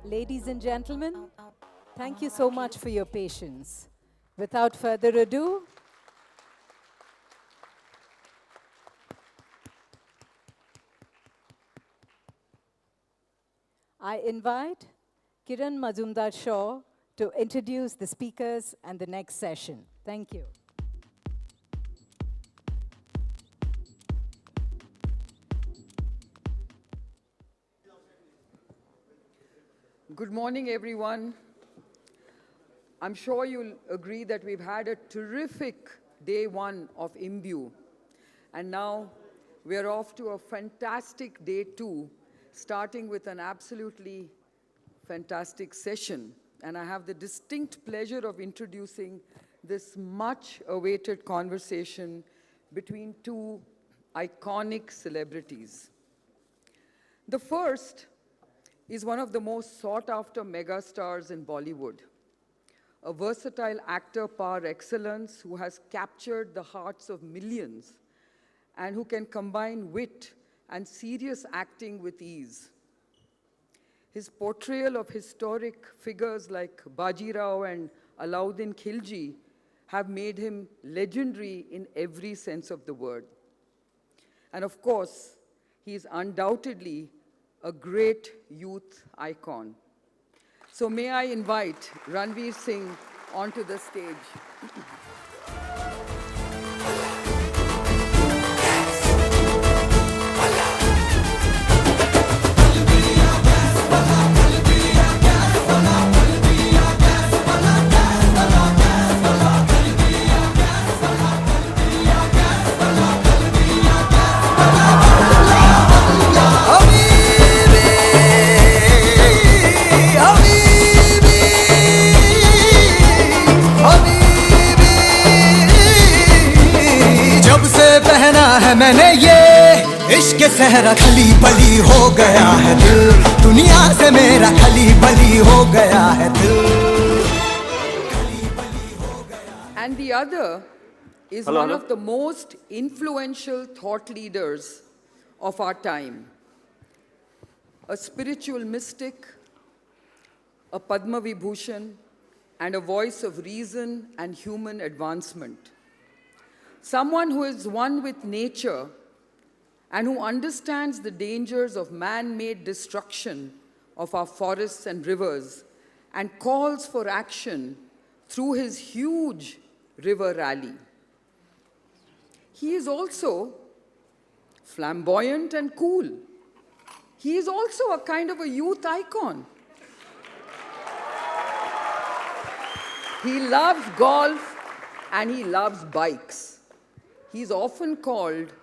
Ladies and gentlemen, thank you so much for your patience. Without further ado, I invite Kiran Mazumdar Shaw to introduce the speakers and the next session. Thank you. Good morning, everyone. I'm sure you'll agree that we've had a terrific day one of IIMBue. And now we're off to a fantastic day two, starting with an absolutely fantastic session. And I have the distinct pleasure of introducing this much-awaited conversation between two iconic celebrities. The first is one of the most sought-after megastars in Bollywood, a versatile actor par excellence who has captured the hearts of millions and who can combine wit and serious acting with ease. His portrayal of historic figures like Bajirao and Alauddin Khilji have made him legendary in every sense of the word. And of course, he is undoubtedly a great youth icon. So may I invite Ranveer Singh onto the stage. मैंने ये इश्क सहरा खली बली हो गया है दिल दुनिया से मेरा खली बली हो गया है दिल खली बली हो गया. And the other is one of the most influential thought leaders of our time. A spiritual mystic, a Padma Vibhushan, and a voice of reason and human advancement. Someone who is one with nature and who understands the dangers of man-made destruction of our forests and rivers and calls for action through his huge river rally. He is also flamboyant and cool. He is also a kind of a youth icon. He loves golf and he loves bikes. He's often called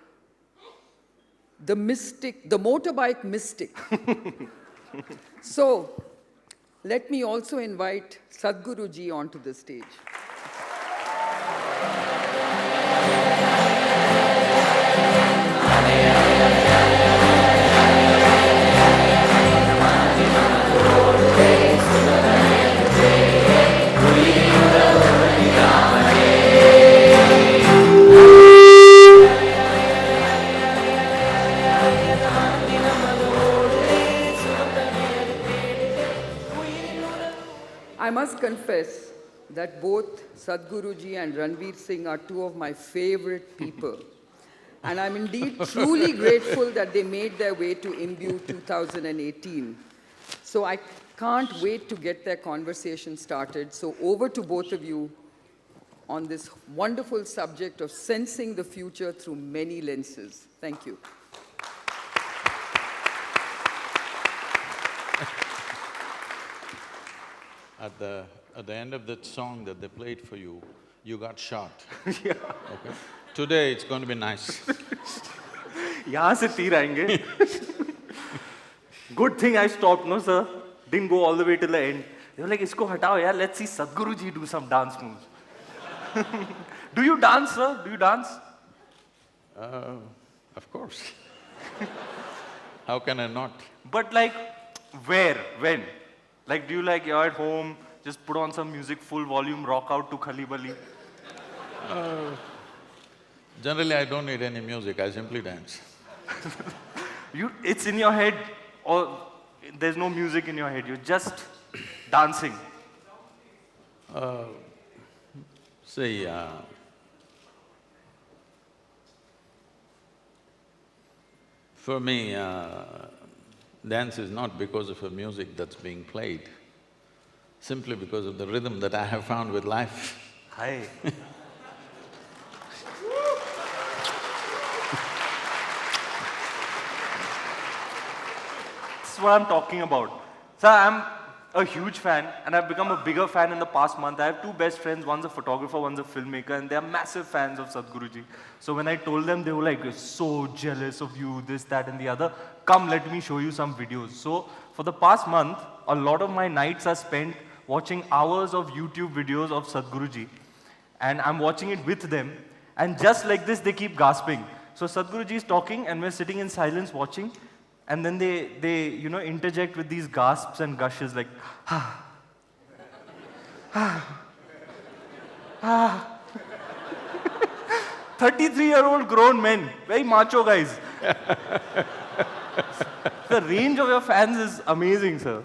the mystic, the motorbike mystic. So, let me also invite Sadhguru ji onto the stage. I must confess that both Sadhguru ji and Ranveer Singh are two of my favorite people. And I'm indeed truly grateful that they made their way to IIMBue 2018. So I can't wait to get their conversation started. So over to both of you on this wonderful subject of sensing the future through many lenses. Thank you. At the end of that song that they played for you, you got shot. Yeah. Okay. Today it's going to be nice. यहाँ से तीर आएंगे. Good thing I stopped, no sir. Didn't go all the way till the end. They were like, इसको हटाओ यार. Let's see Sadhguru ji do some dance moves. Do you dance, sir? Do you dance? Of course. How can I not? But like, where? When? Like, do you like, you're at home, just put on some music, full volume, rock out to Khali Bali? Generally, I don't need any music, I simply dance. It's in your head, or there's no music in your head, you're just dancing. See, for me, dance is not because of a music that's being played, simply because of the rhythm that I have found with life. Hi. That's what I'm talking about. So I'm a huge fan, and I've become a bigger fan in the past month. I have two best friends, one's a photographer, one's a filmmaker, and they're massive fans of Sadhguruji. So when I told them, they were like, so jealous of you, this, that, and the other. Come, let me show you some videos. So for the past month, a lot of my nights are spent watching hours of YouTube videos of Sadhguruji, and I'm watching it with them, and just like this, they keep gasping. So Sadhguruji is talking, and we're sitting in silence watching, and then they interject with these gasps and gushes like, 33-year-old grown men, very macho guys. The range of your fans is amazing, sir.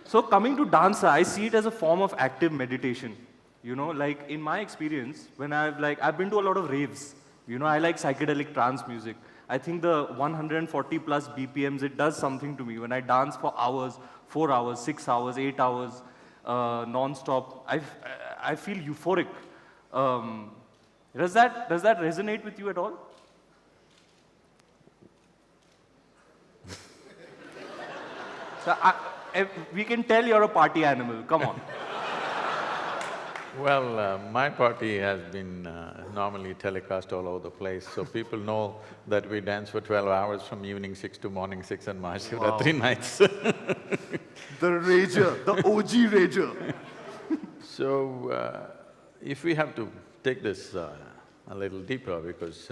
So coming to dance, I see it as a form of active meditation. Like in my experience, when I've been to a lot of raves. I like psychedelic trance music. I think the 140 plus BPMs, it does something to me. When I dance for hours, 4 hours, 6 hours, 8 hours, non-stop, I feel euphoric. Does that resonate with you at all? So we can tell you're a party animal, come on. Well, my party has been normally telecast all over the place, so people know that we dance for 12 hours from evening 6 to morning 6 on Mahashivratri nights. The rager, the OG rager. So, if we have to take this a little deeper, because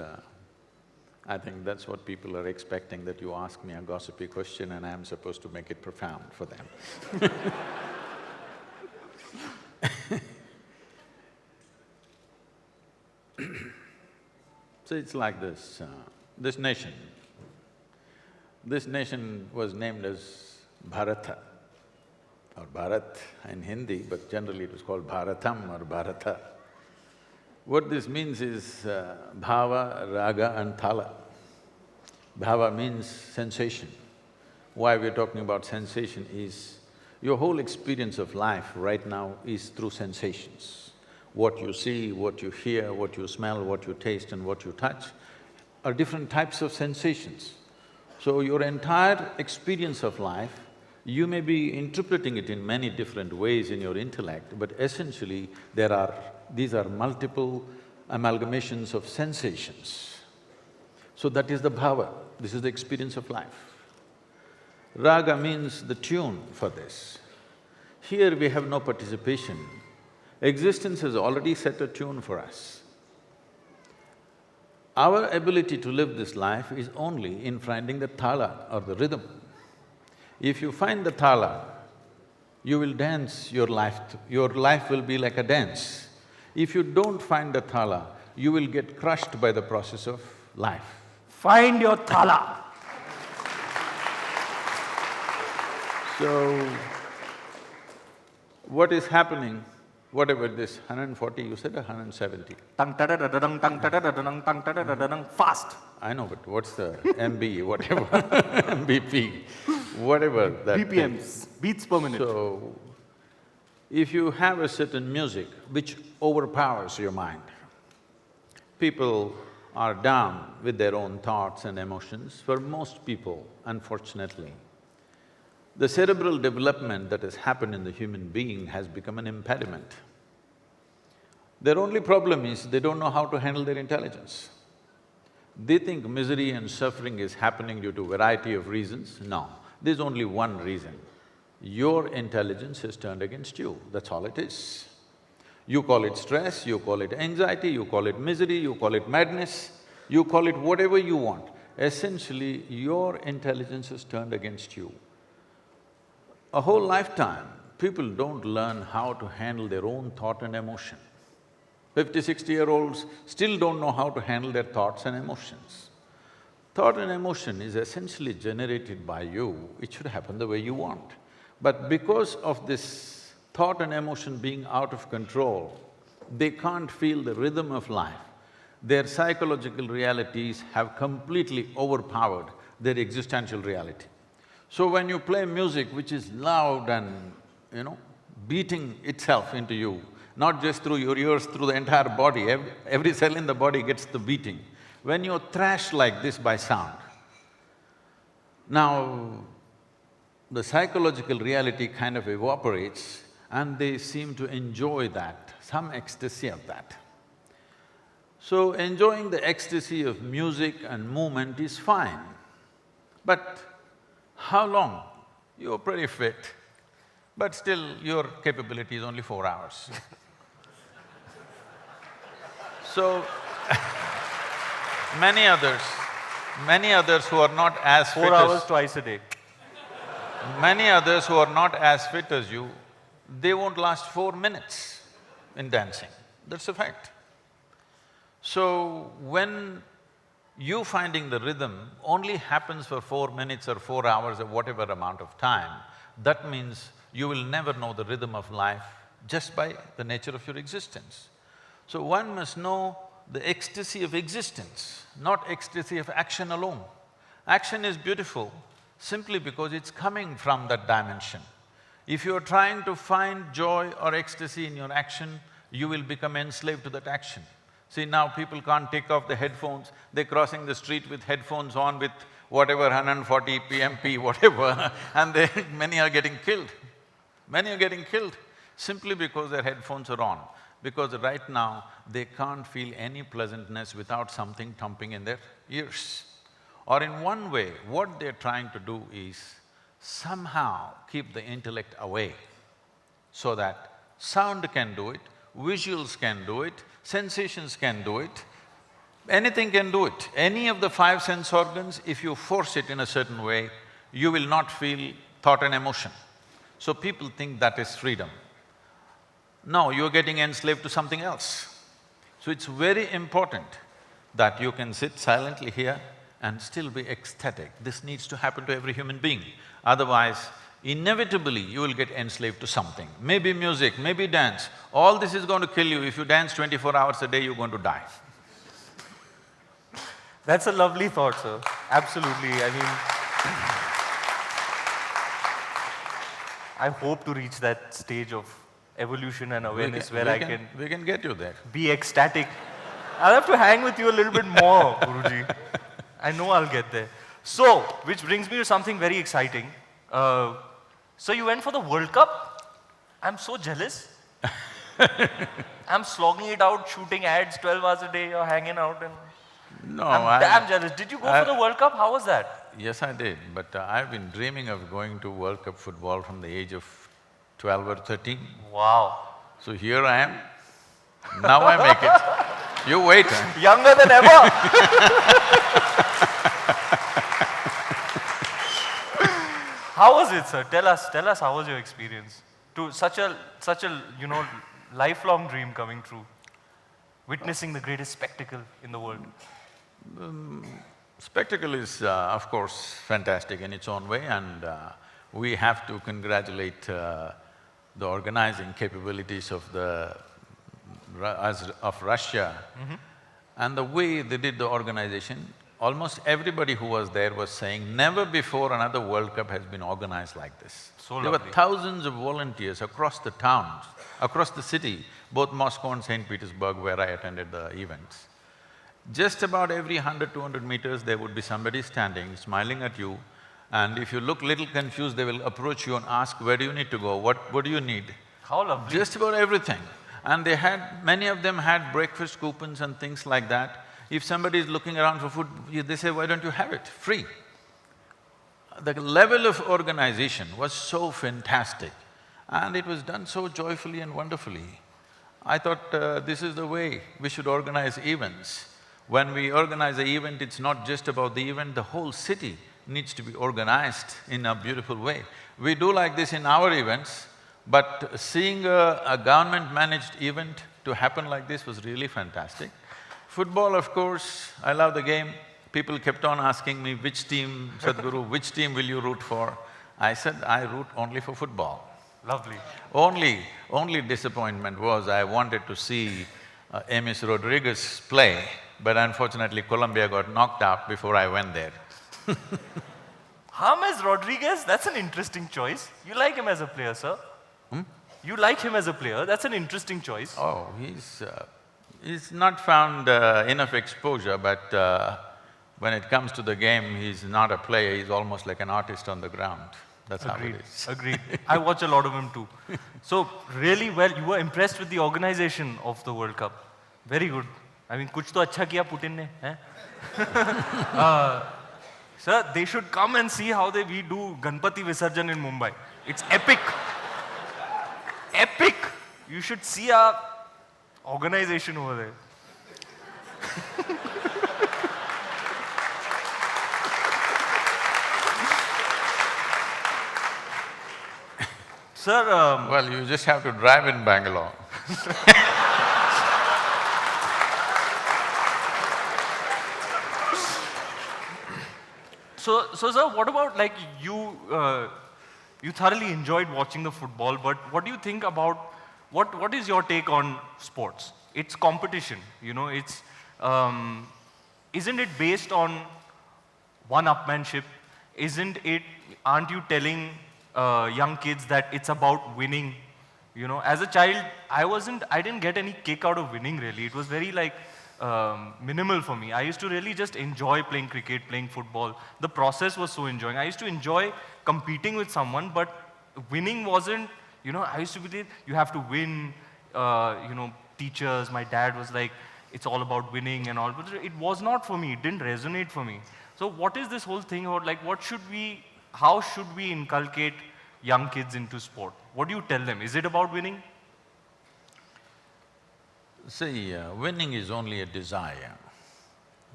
I think that's what people are expecting, that you ask me a gossipy question and I'm supposed to make it profound for them. So it's like this, this nation was named as Bharata, or Bharat in Hindi, but generally it was called Bharatam or Bharata. What this means is bhava, raga and thala. Bhava means sensation. Why we're talking about sensation is, your whole experience of life right now is through sensations. What you see, what you hear, what you smell, what you taste and what you touch are different types of sensations. So your entire experience of life, you may be interpreting it in many different ways in your intellect, but essentially these are multiple amalgamations of sensations. So that is the bhava, this is the experience of life. Raga means the tune for this. Here we have no participation. Existence has already set a tune for us. Our ability to live this life is only in finding the thala or the rhythm. If you find the thala, you will dance your life will be like a dance. If you don't find the thala, you will get crushed by the process of life. Find your thala. So, what is happening, whatever this 140, you said 170? Fast. I know, but what's the MB, whatever, MBP, whatever that BPMs, is. beats per minute. So, if you have a certain music which overpowers your mind, people are down with their own thoughts and emotions. For most people, unfortunately, the cerebral development that has happened in the human being has become an impediment. Their only problem is they don't know how to handle their intelligence. They think misery and suffering is happening due to a variety of reasons. No, there's only one reason. Your intelligence has turned against you, that's all it is. You call it stress, you call it anxiety, you call it misery, you call it madness, you call it whatever you want. Essentially, your intelligence has turned against you. A whole lifetime, people don't learn how to handle their own thought and emotion. 50, 60-year-olds still don't know how to handle their thoughts and emotions. Thought and emotion is essentially generated by you, it should happen the way you want. But because of this thought and emotion being out of control, they can't feel the rhythm of life. Their psychological realities have completely overpowered their existential reality. So when you play music which is loud and, beating itself into you, not just through your ears, through the entire body, every cell in the body gets the beating. When you're thrashed like this by sound, now the psychological reality kind of evaporates and they seem to enjoy that, some ecstasy of that. So enjoying the ecstasy of music and movement is fine, but how long? You're pretty fit, but still your capability is only 4 hours. So many others who are not as fit 4 hours as… twice a day. Many others who are not as fit as you, they won't last 4 minutes in dancing, that's a fact. So when you finding the rhythm only happens for 4 minutes or 4 hours or whatever amount of time, that means you will never know the rhythm of life just by the nature of your existence. So one must know the ecstasy of existence, not ecstasy of action alone. Action is beautiful simply because it's coming from that dimension. If you're trying to find joy or ecstasy in your action, you will become enslaved to that action. See, now people can't take off the headphones, they're crossing the street with headphones on with whatever 140 PMP, whatever, and many are getting killed. Many are getting killed simply because their headphones are on. Because right now, they can't feel any pleasantness without something thumping in their ears. Or in one way, what they're trying to do is somehow keep the intellect away so that sound can do it, visuals can do it, sensations can do it, anything can do it. Any of the 5 sense organs, if you force it in a certain way, you will not feel thought and emotion. So people think that is freedom. No, you're getting enslaved to something else. So it's very important that you can sit silently here and still be ecstatic. This needs to happen to every human being. Otherwise, inevitably you will get enslaved to something. Maybe music, maybe dance, all this is going to kill you. If you dance 24 hours a day, you're going to die. That's a lovely thought, sir. Absolutely, I mean… I hope to reach that stage of evolution and awareness where I can… We can get you there. Be ecstatic. I'll have to hang with you a little bit more, Guruji. I know I'll get there. So, which brings me to something very exciting. So you went for the World Cup? I'm so jealous. I'm slogging it out, shooting ads 12 hours a day, you're hanging out and… No, I'm damn jealous. Did you go for the World Cup? How was that? Yes, I did, but I've been dreaming of going to World Cup football from the age of 12 or 13. Wow. So here I am, now I make it. You wait, huh? Younger than ever. How was it, sir? Tell us how was your experience? To such a lifelong dream coming true, witnessing the greatest spectacle in the world. Spectacle is, of course, fantastic in its own way, and we have to congratulate the organizing capabilities of Russia. And the way they did the organization, almost everybody who was there was saying, never before another World Cup has been organized like this. So There were lovely. thousands of volunteers across the towns, across the city, both Moscow and St. Petersburg, where I attended the events. Just about every 100, 200 meters, there would be somebody standing, smiling at you, and if you look little confused, they will approach you and ask, where do you need to go, what do you need? How lovely. Just about everything. And many of them had breakfast coupons and things like that. If somebody is looking around for food, they say, why don't you have it, free? The level of organization was so fantastic and it was done so joyfully and wonderfully. I thought this is the way we should organize events. When we organize an event, it's not just about the event, the whole city needs to be organized in a beautiful way. We do like this in our events, but seeing a government-managed event to happen like this was really fantastic. Football, of course, I love the game. people kept on asking me, which team, Sadhguru, which team will you root for? I said, I root only for football. Lovely. Only disappointment was I wanted to see James Rodriguez play, but unfortunately Colombia got knocked out before I went there. James Rodriguez, that's an interesting choice. You like him as a player, sir? You like him as a player, that's an interesting choice. Oh, he's not found enough exposure, but when it comes to the game, he's not a player, he's almost like an artist on the ground. That's how it is. Agreed. I watch a lot of him too. So, really well, you were impressed with the organization of the World Cup. Very good. I mean, kuch to acha kiya Putin ne, eh? Sir, they should come and see how we do Ganpati Visarjan in Mumbai. It's epic. Epic! You should see our organization over there. Sir, well, you just have to drive in Bangalore. So sir, what about like you thoroughly enjoyed watching the football, but what do you think about, what is your take on sports? It's competition, you know, isn't it based on one-upmanship? Aren't you telling young kids that it's about winning? You know, as a child, I didn't get any kick out of winning really. It was very like minimal for me. I used to really just enjoy playing cricket, playing football. The process was so enjoying. I used to enjoy competing with someone, but winning wasn't, you know, I used to believe you have to win, you know, teachers, my dad was like, it's all about winning and all, but it was not for me, it didn't resonate for me. So what is this whole thing about, like, how should we inculcate young kids into sport? What do you tell them? Is it about winning? See, winning is only a desire.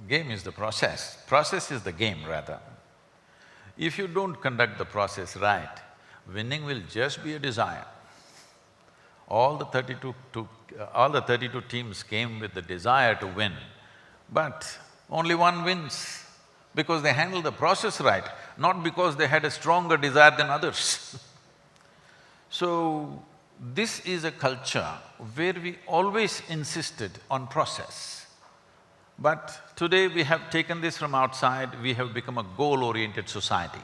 Game is the process. Process is the game, rather. If you don't conduct the process right, winning will just be a desire. All the 32 teams came with the desire to win, but only one wins because they handled the process right, not because they had a stronger desire than others. So, this is a culture where we always insisted on process. But today we have taken this from outside, we have become a goal-oriented society.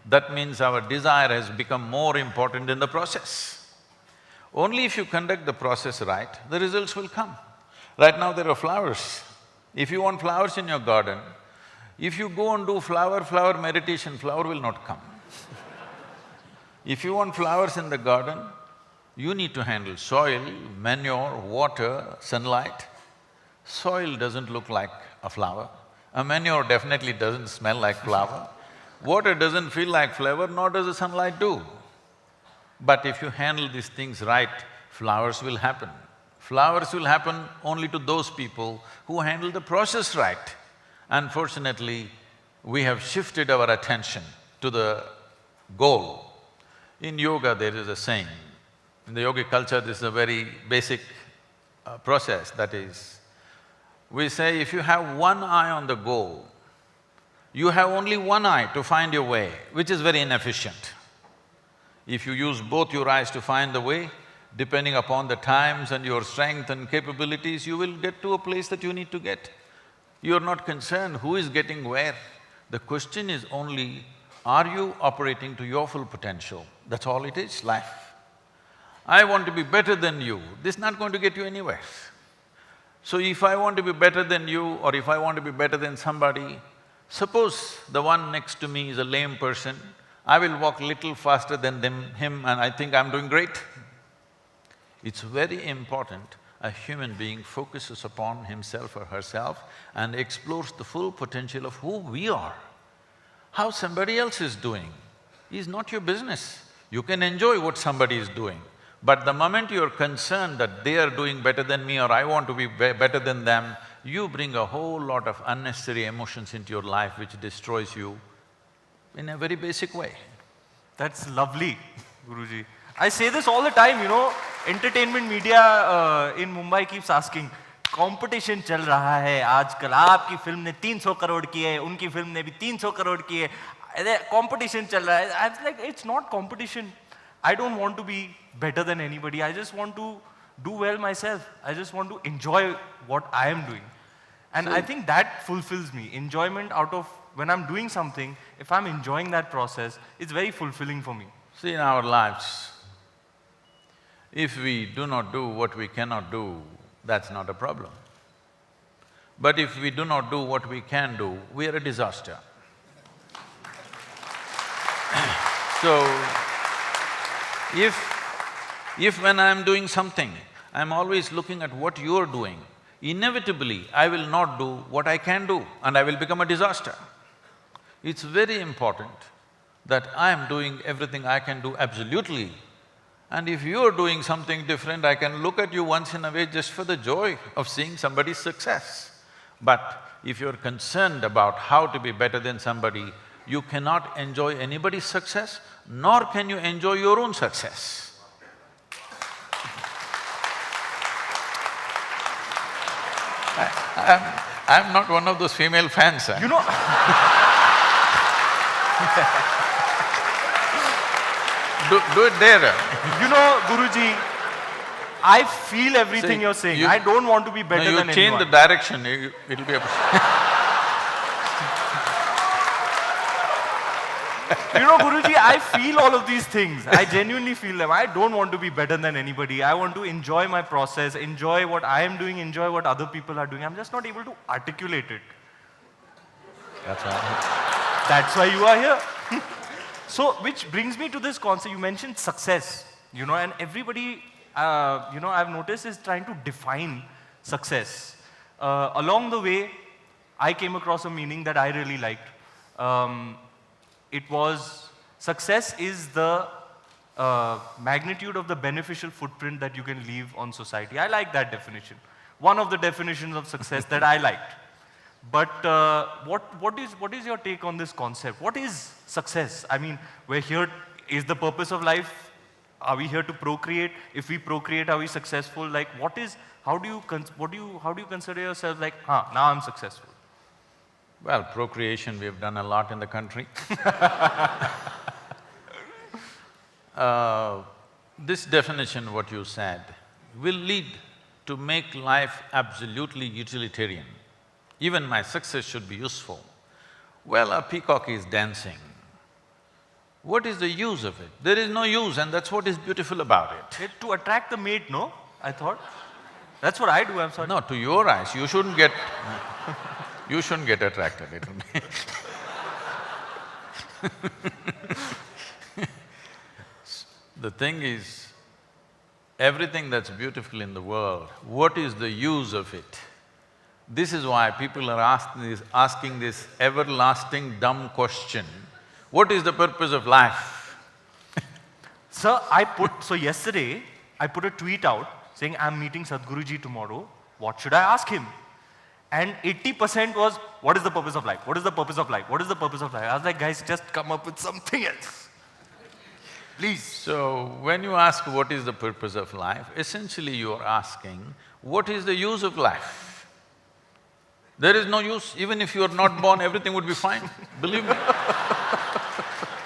That means our desire has become more important than the process. Only if you conduct the process right, the results will come. Right now there are flowers. If you want flowers in your garden, if you go and do flower meditation, flower will not come. If you want flowers in the garden, you need to handle soil, manure, water, sunlight. Soil doesn't look like a flower. A manure definitely doesn't smell like flower. Water doesn't feel like flower, nor does the sunlight do. But if you handle these things right, flowers will happen. Flowers will happen only to those people who handle the process right. Unfortunately, we have shifted our attention to the goal. In yoga, there is a saying, in the yogic culture, this is a very basic process, that is, we say if you have one eye on the goal, you have only one eye to find your way, which is very inefficient. If you use both your eyes to find the way, depending upon the times and your strength and capabilities, you will get to a place that you need to get. You're not concerned who is getting where. The question is only, are you operating to your full potential? That's all it is, life. I want to be better than you, this is not going to get you anywhere. So if I want to be better than you or if I want to be better than somebody, suppose the one next to me is a lame person, I will walk little faster than him and I think I'm doing great. It's very important a human being focuses upon himself or herself and explores the full potential of who we are. How somebody else is doing is not your business. You can enjoy what somebody is doing, but the moment you're concerned that they are doing better than me or I want to be better than them, you bring a whole lot of unnecessary emotions into your life which destroys you in a very basic way. That's lovely, Guruji. I say this all the time, you know, entertainment media in Mumbai keeps asking, competition चल रहा है आजकल, आपकी film ने 300 करोड़ की है, उनकी film ने भी 300 करोड़ की है, कंपटीशन चल रहा है. I was like, it's not competition. I don't want to be better than anybody. I just want to do well myself. I just want to enjoy what I am doing. And I think that fulfills me. Enjoyment out of when I'm doing something, if I'm enjoying that process, it's very fulfilling for me. See, in our lives, if we do not do what we cannot do, that's not a problem. But if we do not do what we can do, we are a disaster. So, if when I'm doing something, I'm always looking at what you're doing, inevitably I will not do what I can do and I will become a disaster. It's very important that I am doing everything I can do absolutely, and if you're doing something different, I can look at you once in a way just for the joy of seeing somebody's success. But if you're concerned about how to be better than somebody, you cannot enjoy anybody's success, nor can you enjoy your own success. I'm not one of those female fans, You know Do it there. You know, Guruji, I feel everything See, you're saying. you- I don't want to be better No, than you change anyone. the direction, it'll be a… You know, Guruji, I feel all of these things. I genuinely feel them. I don't want to be better than anybody. I want to enjoy my process, enjoy what I am doing, enjoy what other people are doing. I'm just not able to articulate it. That's right. That's why you are here. So, which brings me to this concept. You mentioned success, and everybody, I've noticed is trying to define success. Along the way, I came across a meaning that I really liked. It was, success is the magnitude of the beneficial footprint that you can leave on society. I like that definition. One of the definitions of success that I liked. But what is your take on this concept? What is success? I mean, we're here, is the purpose of life, are we here to procreate? If we procreate, are we successful? Like, how do you consider yourself like, now I'm successful? Well, procreation, we have done a lot in the country. This definition, what you said, will lead to make life absolutely utilitarian. Even my success should be useful. Well, a peacock is dancing. What is the use of it? There is no use, and that's what is beautiful about it. To attract the mate, no? I thought. That's what I do, I'm sorry. No, to your eyes, you shouldn't get… you shouldn't get attracted, it'll be… The thing is, everything that's beautiful in the world, what is the use of it? This is why people are asking this everlasting dumb question, what is the purpose of life? Sir, so yesterday, I put a tweet out saying, I'm meeting Sadhguruji tomorrow, what should I ask him? And 80% was, what is the purpose of life? What is the purpose of life? What is the purpose of life? I was like, guys, just come up with something else. Please. So, when you ask what is the purpose of life, essentially you are asking, what is the use of life? There is no use. Even if you are not born, everything would be fine, believe me.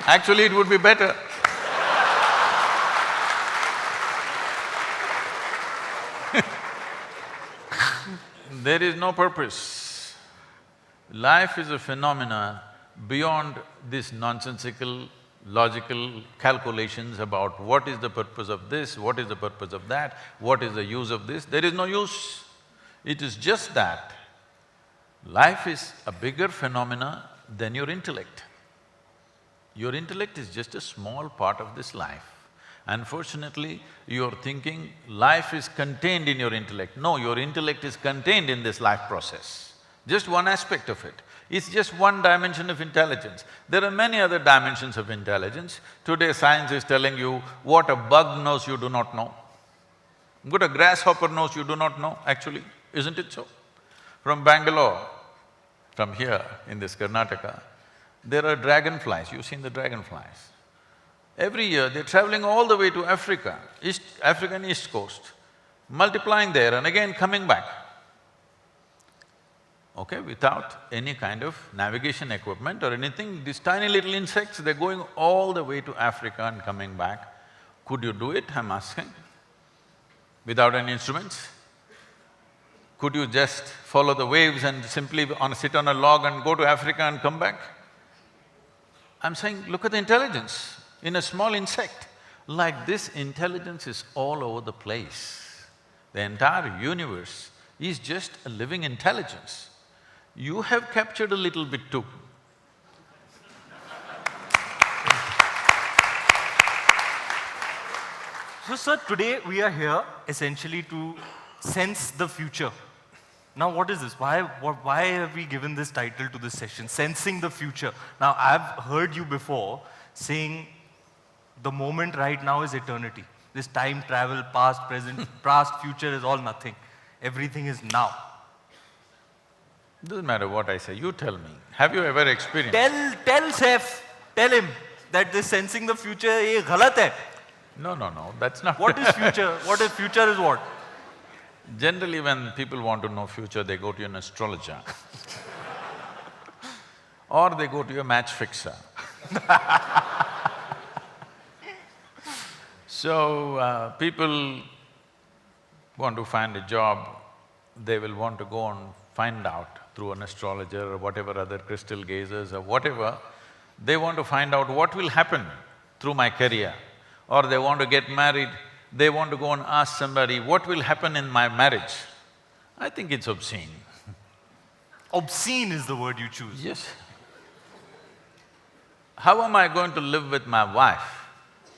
Actually, it would be better. There is no purpose. Life is a phenomena beyond this nonsensical, logical calculations about what is the purpose of this, what is the purpose of that, what is the use of this. There is no use. It is just that life is a bigger phenomena than your intellect. Your intellect is just a small part of this life. Unfortunately, you're thinking life is contained in your intellect. No, your intellect is contained in this life process. Just one aspect of it. It's just one dimension of intelligence. There are many other dimensions of intelligence. Today science is telling you what a bug knows you do not know. What a grasshopper knows you do not know, actually, isn't it so? From Bangalore, from here in this Karnataka, there are dragonflies, you've seen the dragonflies. Every year they're traveling all the way to Africa, African East Coast, multiplying there and again coming back. okay, without any kind of navigation equipment or anything. These tiny little insects, they're going all the way to Africa and coming back. Could you do it, I'm asking? Without any instruments? Could you just follow the waves and simply sit on a log and go to Africa and come back? I'm saying, look at the intelligence in a small insect. Like this, intelligence is all over the place. The entire universe is just a living intelligence. You have captured a little bit too. So, sir, today we are here essentially to sense the future. Now, what is this? Why have we given this title to this session, Sensing the Future? Now, I've heard you before saying the moment right now is eternity. This time travel, past, present, past, future is all nothing. Everything is now. Doesn't matter what I say, you tell me. Have you ever experienced… Tell Seth, tell him that this sensing the future is wrong. No, that's not… What is future? What is future is what? Generally, when people want to know future, they go to an astrologer or they go to a match fixer. So, people want to find a job, they will want to go and find out through an astrologer or whatever other crystal gazers or whatever. They want to find out what will happen through my career, or they want to get married, they want to go and ask somebody, what will happen in my marriage? I think it's obscene. Obscene is the word you choose. Yes. How am I going to live with my wife?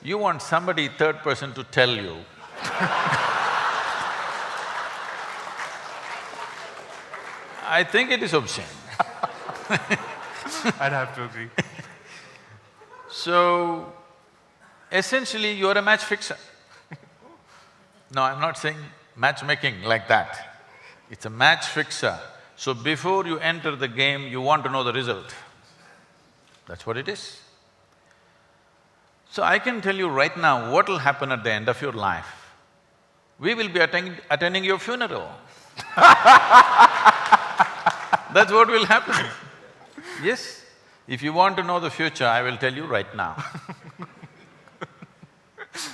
You want somebody third person to tell you. I think it is obscene. I'd have to agree. So, essentially you're a match fixer. No, I'm not saying matchmaking like that. It's a match fixer. So before you enter the game, you want to know the result. That's what it is. So I can tell you right now what will happen at the end of your life. We will be attending your funeral. That's what will happen. Yes, if you want to know the future, I will tell you right now.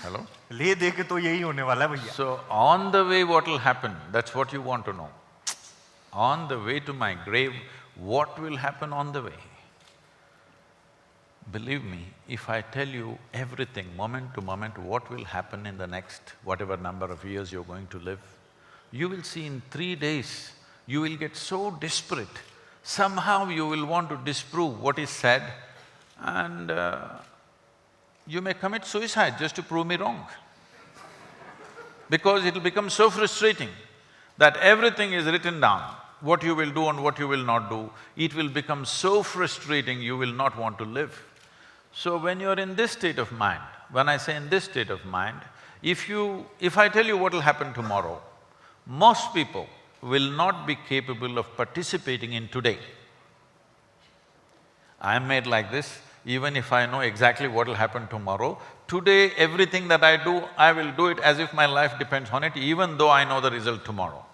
Hello? ले दे के तो यही होने वाला है भैया. So, on the way what will happen, that's what you want to know. On the way to my grave, what will happen on the way? Believe me, if I tell you everything, moment to moment, what will happen in the next whatever number of years you're going to live, you will see in 3 days, you will get so desperate. Somehow you will want to disprove what is said and you may commit suicide just to prove me wrong. Because it'll become so frustrating that everything is written down, what you will do and what you will not do. It will become so frustrating, you will not want to live. So when you're in this state of mind, when I say in this state of mind, if I tell you what will happen tomorrow, most people will not be capable of participating in today. I'm made like this, even if I know exactly what will happen tomorrow, today everything that I do, I will do it as if my life depends on it, even though I know the result tomorrow.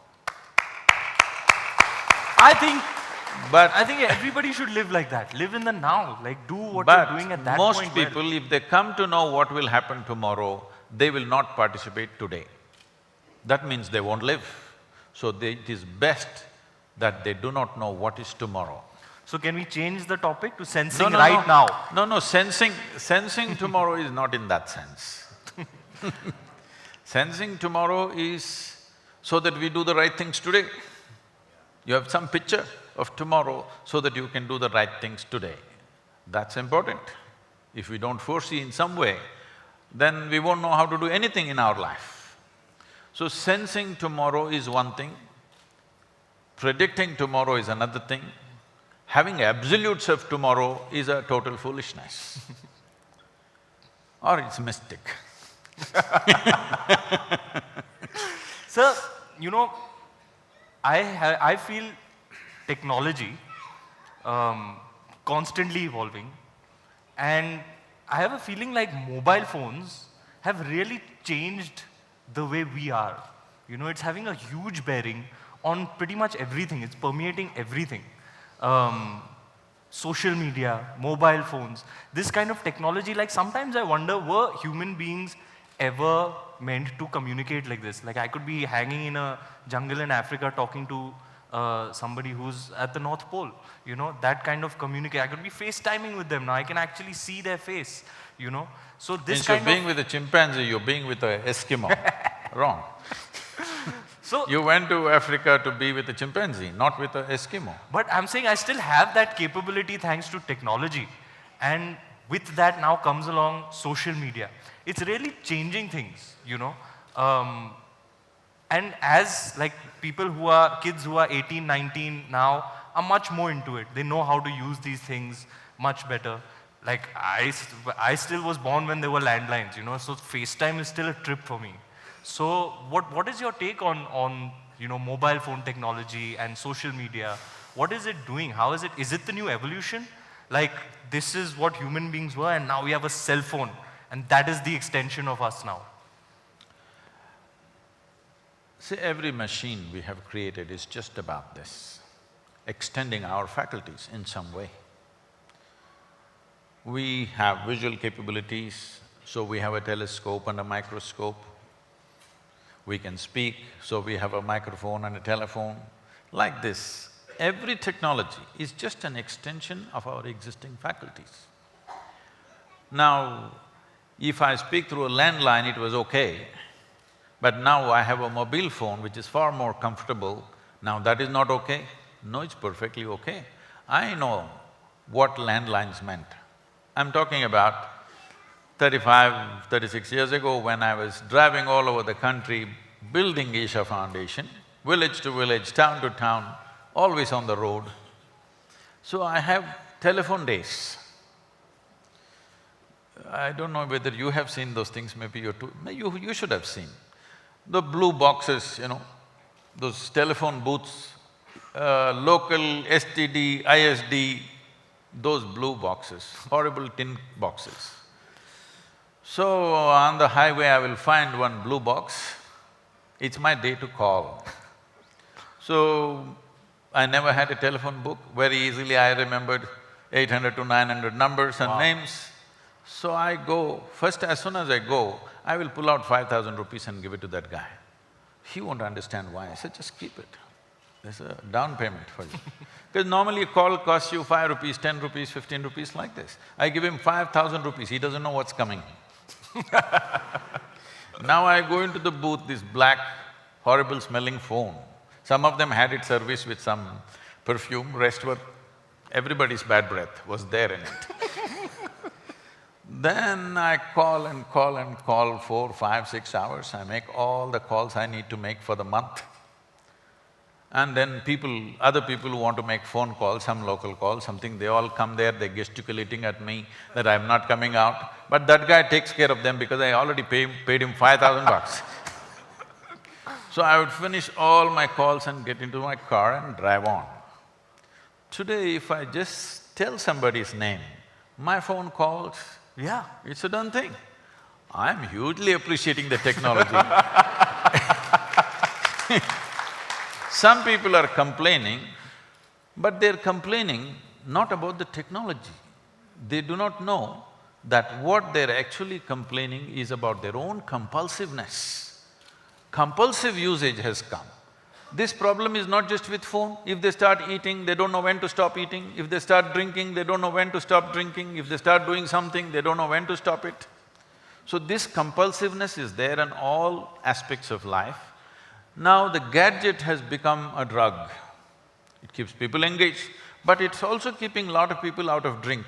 I think everybody should live like that, live in the now, like do what you're doing at that point. But most people, if they come to know what will happen tomorrow, they will not participate today. That means they won't live. So it is best that they do not know what is tomorrow. So can we change the topic to sensing right now? No, sensing tomorrow is not in that sense. Sensing tomorrow is so that we do the right things today. You have some picture of tomorrow so that you can do the right things today. That's important. If we don't foresee in some way, then we won't know how to do anything in our life. So sensing tomorrow is one thing, predicting tomorrow is another thing, having absolutes of tomorrow is a total foolishness. Or it's mystic. Sir, you know, I feel technology constantly evolving, and I have a feeling like mobile phones have really changed the way we are. You know, it's having a huge bearing on pretty much everything. It's permeating everything. Social media, mobile phones, this kind of technology, like sometimes I wonder, were human beings ever meant to communicate like this? Like I could be hanging in a jungle in Africa talking to somebody who's at the North Pole, you know, that kind of communicate. I could be FaceTiming with them now, I can actually see their face, you know. So this Instead kind of being with a chimpanzee, you're being with an Eskimo. Wrong. So, You went to Africa to be with a chimpanzee, not with an Eskimo. but I'm saying I still have that capability thanks to technology. And with that now comes along social media. It's really changing things, you know. And as like people who are, kids who are 18, 19 now are much more into it. They know how to use these things much better. Like I still was born when there were landlines, you know, so FaceTime is still a trip for me. So what is your take on you know, mobile phone technology and social media? What is it doing? How is it the new evolution? Like this is what human beings were and now we have a cell phone and that is the extension of us now. See, every machine we have created is just about this, extending our faculties in some way. We have visual capabilities, so we have a telescope and a microscope. We can speak, so we have a microphone and a telephone. Like this, every technology is just an extension of our existing faculties. Now, if I speak through a landline, it was okay, but now I have a mobile phone which is far more comfortable. Now that is not okay? No, it's perfectly okay. I know what landlines meant. I'm talking about 35, 36 years ago when I was driving all over the country, building Isha Foundation, village to village, town to town, always on the road. So I have telephone days. I don't know whether you have seen those things, maybe you should have seen. The blue boxes, you know, those telephone booths, local STD, ISD, those blue boxes, horrible tin boxes. So on the highway I will find one blue box, it's my day to call. So I never had a telephone book, very easily I remembered 800 to 900 numbers and names. So I go, first as soon as I go, I will pull out 5,000 rupees and give it to that guy. He won't understand why. I said, just keep it. There's a down payment for you. Because normally a call costs you 5 rupees, 10 rupees, 15 rupees like this. I give him 5,000 rupees, he doesn't know what's coming. Now I go into the booth, this black, horrible smelling phone. Some of them had it serviced with some perfume, rest were… everybody's bad breath was there in it. Then I call and call and call 4, 5, 6 hours, I make all the calls I need to make for the month. And then other people who want to make phone calls, some local calls, something, they all come there, they're gesticulating at me that I'm not coming out. But that guy takes care of them because I already paid him 5,000 bucks. So I would finish all my calls and get into my car and drive on. Today, if I just tell somebody's name, my phone calls, Yeah. it's a done thing. I'm hugely appreciating the technology. Some people are complaining, but they're complaining not about the technology. They do not know that what they're actually complaining is about their own compulsiveness. Compulsive usage has come. This problem is not just with phone. If they start eating, they don't know when to stop eating. If they start drinking, they don't know when to stop drinking. If they start doing something, they don't know when to stop it. So this compulsiveness is there in all aspects of life. Now the gadget has become a drug. It keeps people engaged, but it's also keeping a lot of people out of drink.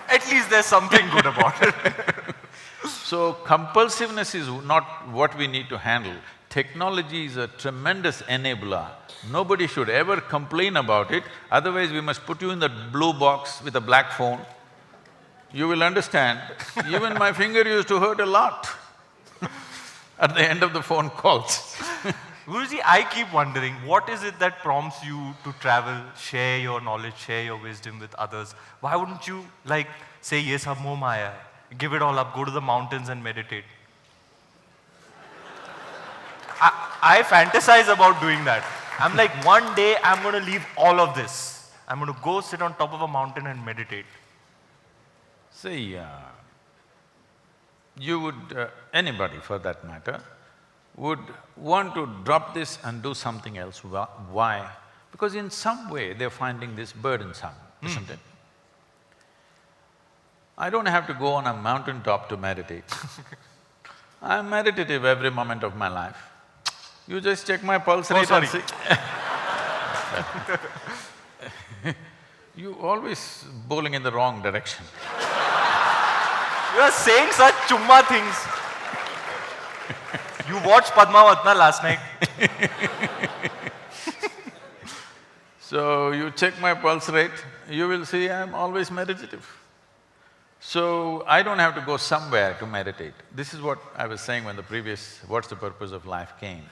At least there's something good about it. So compulsiveness is not what we need to handle. Technology is a tremendous enabler. Nobody should ever complain about it, otherwise we must put you in that blue box with a black phone. You will understand, even my finger used to hurt a lot at the end of the phone calls. Guruji, I keep wondering, what is it that prompts you to travel, share your knowledge, share your wisdom with others? Why wouldn't you like say, "Ye sab moh maya hai," give it all up, go to the mountains and meditate? I fantasize about doing that. I'm like, one day I'm going to leave all of this. I'm going to go sit on top of a mountain and meditate. See, you would… anybody for that matter, would want to drop this and do something else. Why? Because in some way they're finding this burdensome, isn't it? I don't have to go on a mountaintop to meditate. I'm meditative every moment of my life. You just check my pulse rate and see. You always bowling in the wrong direction. You are saying such chumma things. You watched Padmavatna last night. So you check my pulse rate, you will see I'm always meditative. So I don't have to go somewhere to meditate. This is what I was saying when the previous "What's the purpose of life" came.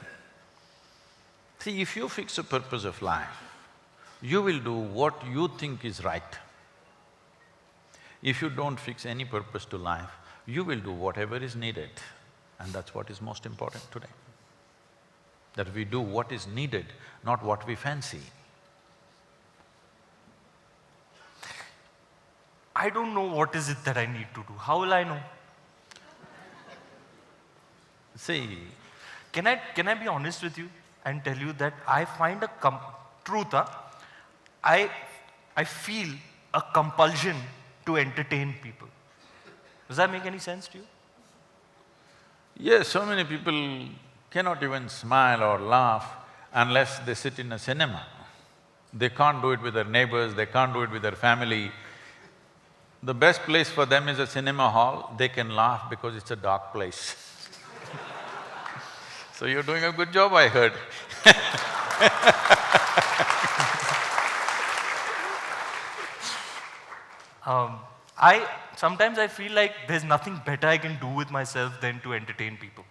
See, if you fix a purpose of life, you will do what you think is right. If you don't fix any purpose to life, you will do whatever is needed, and that's what is most important today. That we do what is needed, not what we fancy. I don't know what is it that I need to do. How will I know? See, Can I be honest with you and tell you that I find a truth, I feel a compulsion to entertain people. Does that make any sense to you? yes, so many people cannot even smile or laugh unless they sit in a cinema. They can't do it with their neighbors, they can't do it with their family. The best place for them is a cinema hall. They can laugh because it's a dark place. So you're doing a good job, I heard. Sometimes I feel like there's nothing better I can do with myself than to entertain people,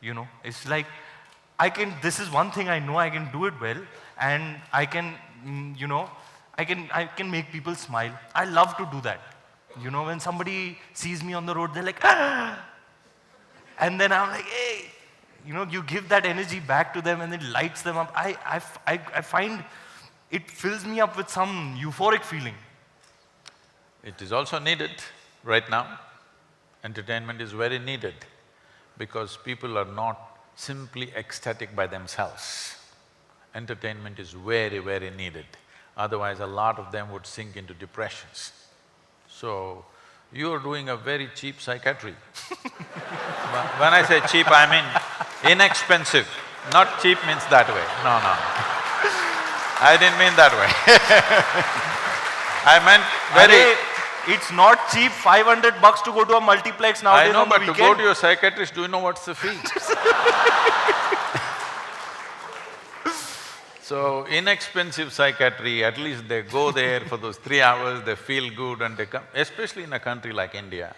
you know? It's like, this is one thing I know I can do it well, and I can, I can make people smile. I love to do that. You know, when somebody sees me on the road, they're like, ah! And then I'm like, hey! You know, you give that energy back to them and it lights them up. I find it fills me up with some euphoric feeling. It is also needed right now. Entertainment is very needed because people are not simply ecstatic by themselves. Entertainment is very, very needed. Otherwise, a lot of them would sink into depressions. So, you're doing a very cheap psychiatry. When I say cheap, I mean inexpensive. Not cheap means that way, no. I didn't mean that way. I meant very… It's not cheap, 500 bucks to go to a multiplex nowadays I know, on the but to weekend. go to your psychiatrist, do you know what's the fee? So, inexpensive psychiatry, at least they go there for those 3 hours, they feel good and they come… Especially in a country like India,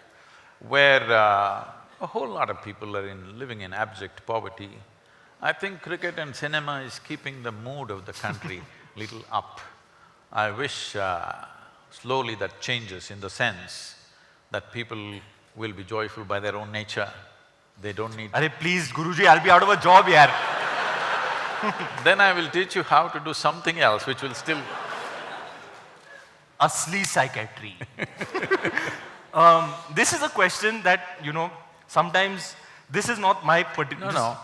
where a whole lot of people are living in abject poverty. I think cricket and cinema is keeping the mood of the country little up. I wish slowly that changes in the sense that people will be joyful by their own nature. They don't need… Arey please, Guruji, I'll be out of a job, yaar. Then I will teach you how to do something else which will still… Asli psychiatry. This is a question that, you know, sometimes this is not my particular… No.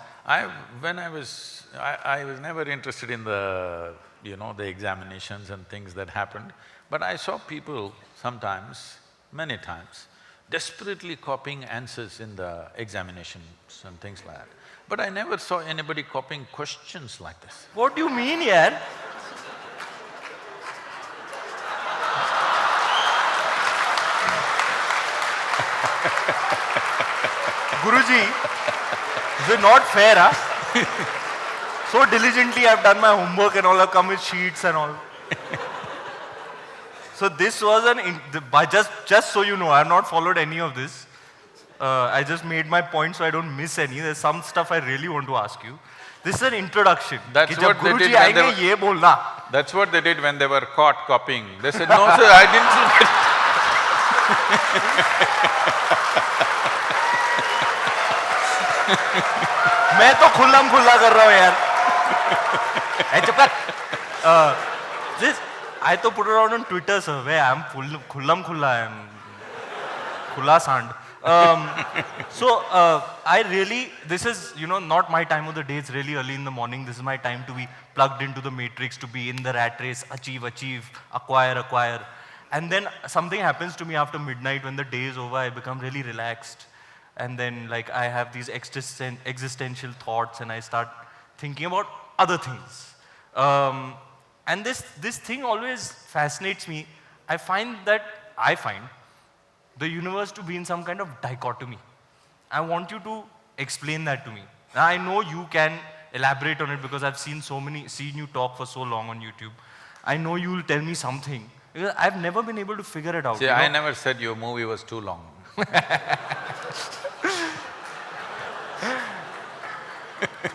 When I was… I was never interested in the, the examinations and things that happened, but I saw people sometimes, many times, desperately copying answers in the examinations and things like that. But I never saw anybody copying questions like this. What do you mean, yaar? Guruji, this is not fair, huh? So diligently I've done my homework and all, I've come with sheets and all. So this was just so you know, I have not followed any of this. I just made my point so I don't miss any. There's some stuff I really want to ask you. This is an introduction. That's what they did when when they were… That's what they did when they were caught copying. They said, no sir, I didn't see that. मैं तो खुल्लम खुल्ला कर रहा हूँ यार. Hey, चुप कर. This I to put it out on Twitter, sir. Where I'm khullam khulla, I'm khulla sand. So I really, this is, you know, not my time of the day. It's really early in the morning. This is my time to be plugged into the matrix, to be in the rat race, achieve, acquire. And then something happens to me after midnight when the day is over. I become really relaxed. And then like I have these existential thoughts and I start thinking about other things. And this thing always fascinates me. I find the universe to be in some kind of dichotomy. I want you to explain that to me. Now, I know you can elaborate on it because I've seen you talk for so long on YouTube. I know you will tell me something. Because I've never been able to figure it out. See, I never said your movie was too long.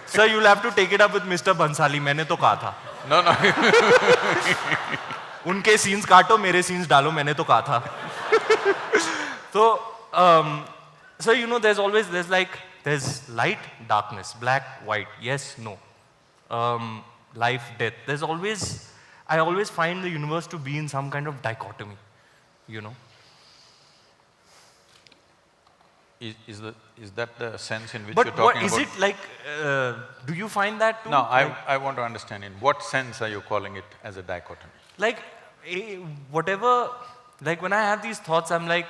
Sir, you'll have to take it up with Mr. Bansali. मैंने तो कहा था. No. उनके scenes काटो, मेरे scenes डालो, मैंने तो कहा था. So you know, there's light, darkness, black, white, yes, no, life, death. I always find the universe to be in some kind of dichotomy, you know. Is that the sense in which But you're talking what, is about? it like, do you find that too? No, I want to understand in what sense are you calling it as a dichotomy? Like, whatever, like when I have these thoughts, I'm like,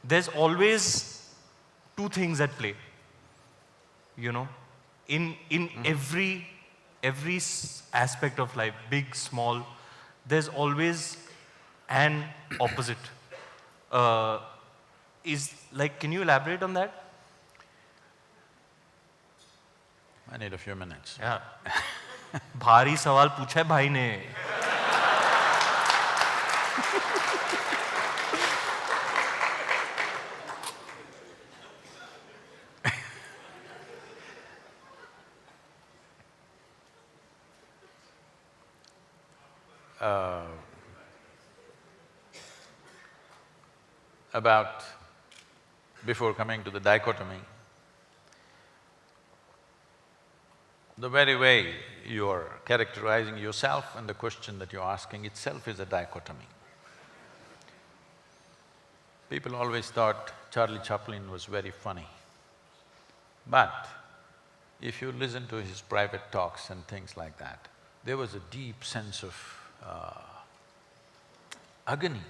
there's always two things at play, you know, in every aspect of life, big, small, there's always an opposite. Can you elaborate on that? I need a few minutes. Yeah. भारी सवाल पूछा है भाई ने. Before coming to the dichotomy, the very way you're characterizing yourself and the question that you're asking itself is a dichotomy. People always thought Charlie Chaplin was very funny. But if you listen to his private talks and things like that, there was a deep sense of agony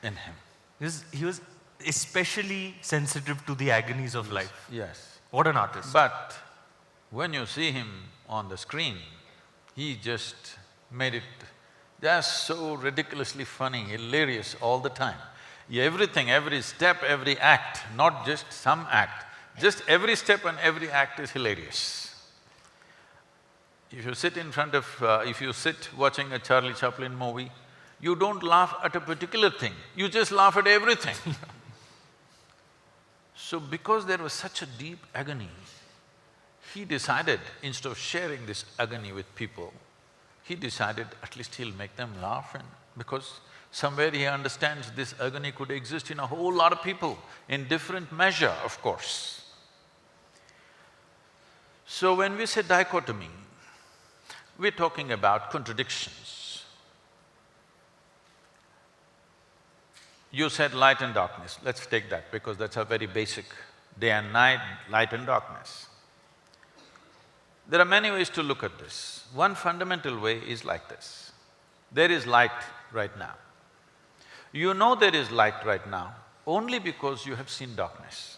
in him. He was especially sensitive to the agonies of life. Yes. What an artist. But when you see him on the screen, he just made it just so ridiculously funny, hilarious all the time. Everything, every step, every act, not just some act, just every step and every act is hilarious. If you sit watching a Charlie Chaplin movie, you don't laugh at a particular thing, you just laugh at everything. So because there was such a deep agony, he decided, instead of sharing this agony with people, he decided at least he'll make them laugh, and because somewhere he understands this agony could exist in a whole lot of people, in different measure, of course. So when we say dichotomy, we're talking about contradictions. You said light and darkness, let's take that because that's a very basic, day and night, light and darkness. There are many ways to look at this. One fundamental way is like this. There is light right now. You know there is light right now only because you have seen darkness.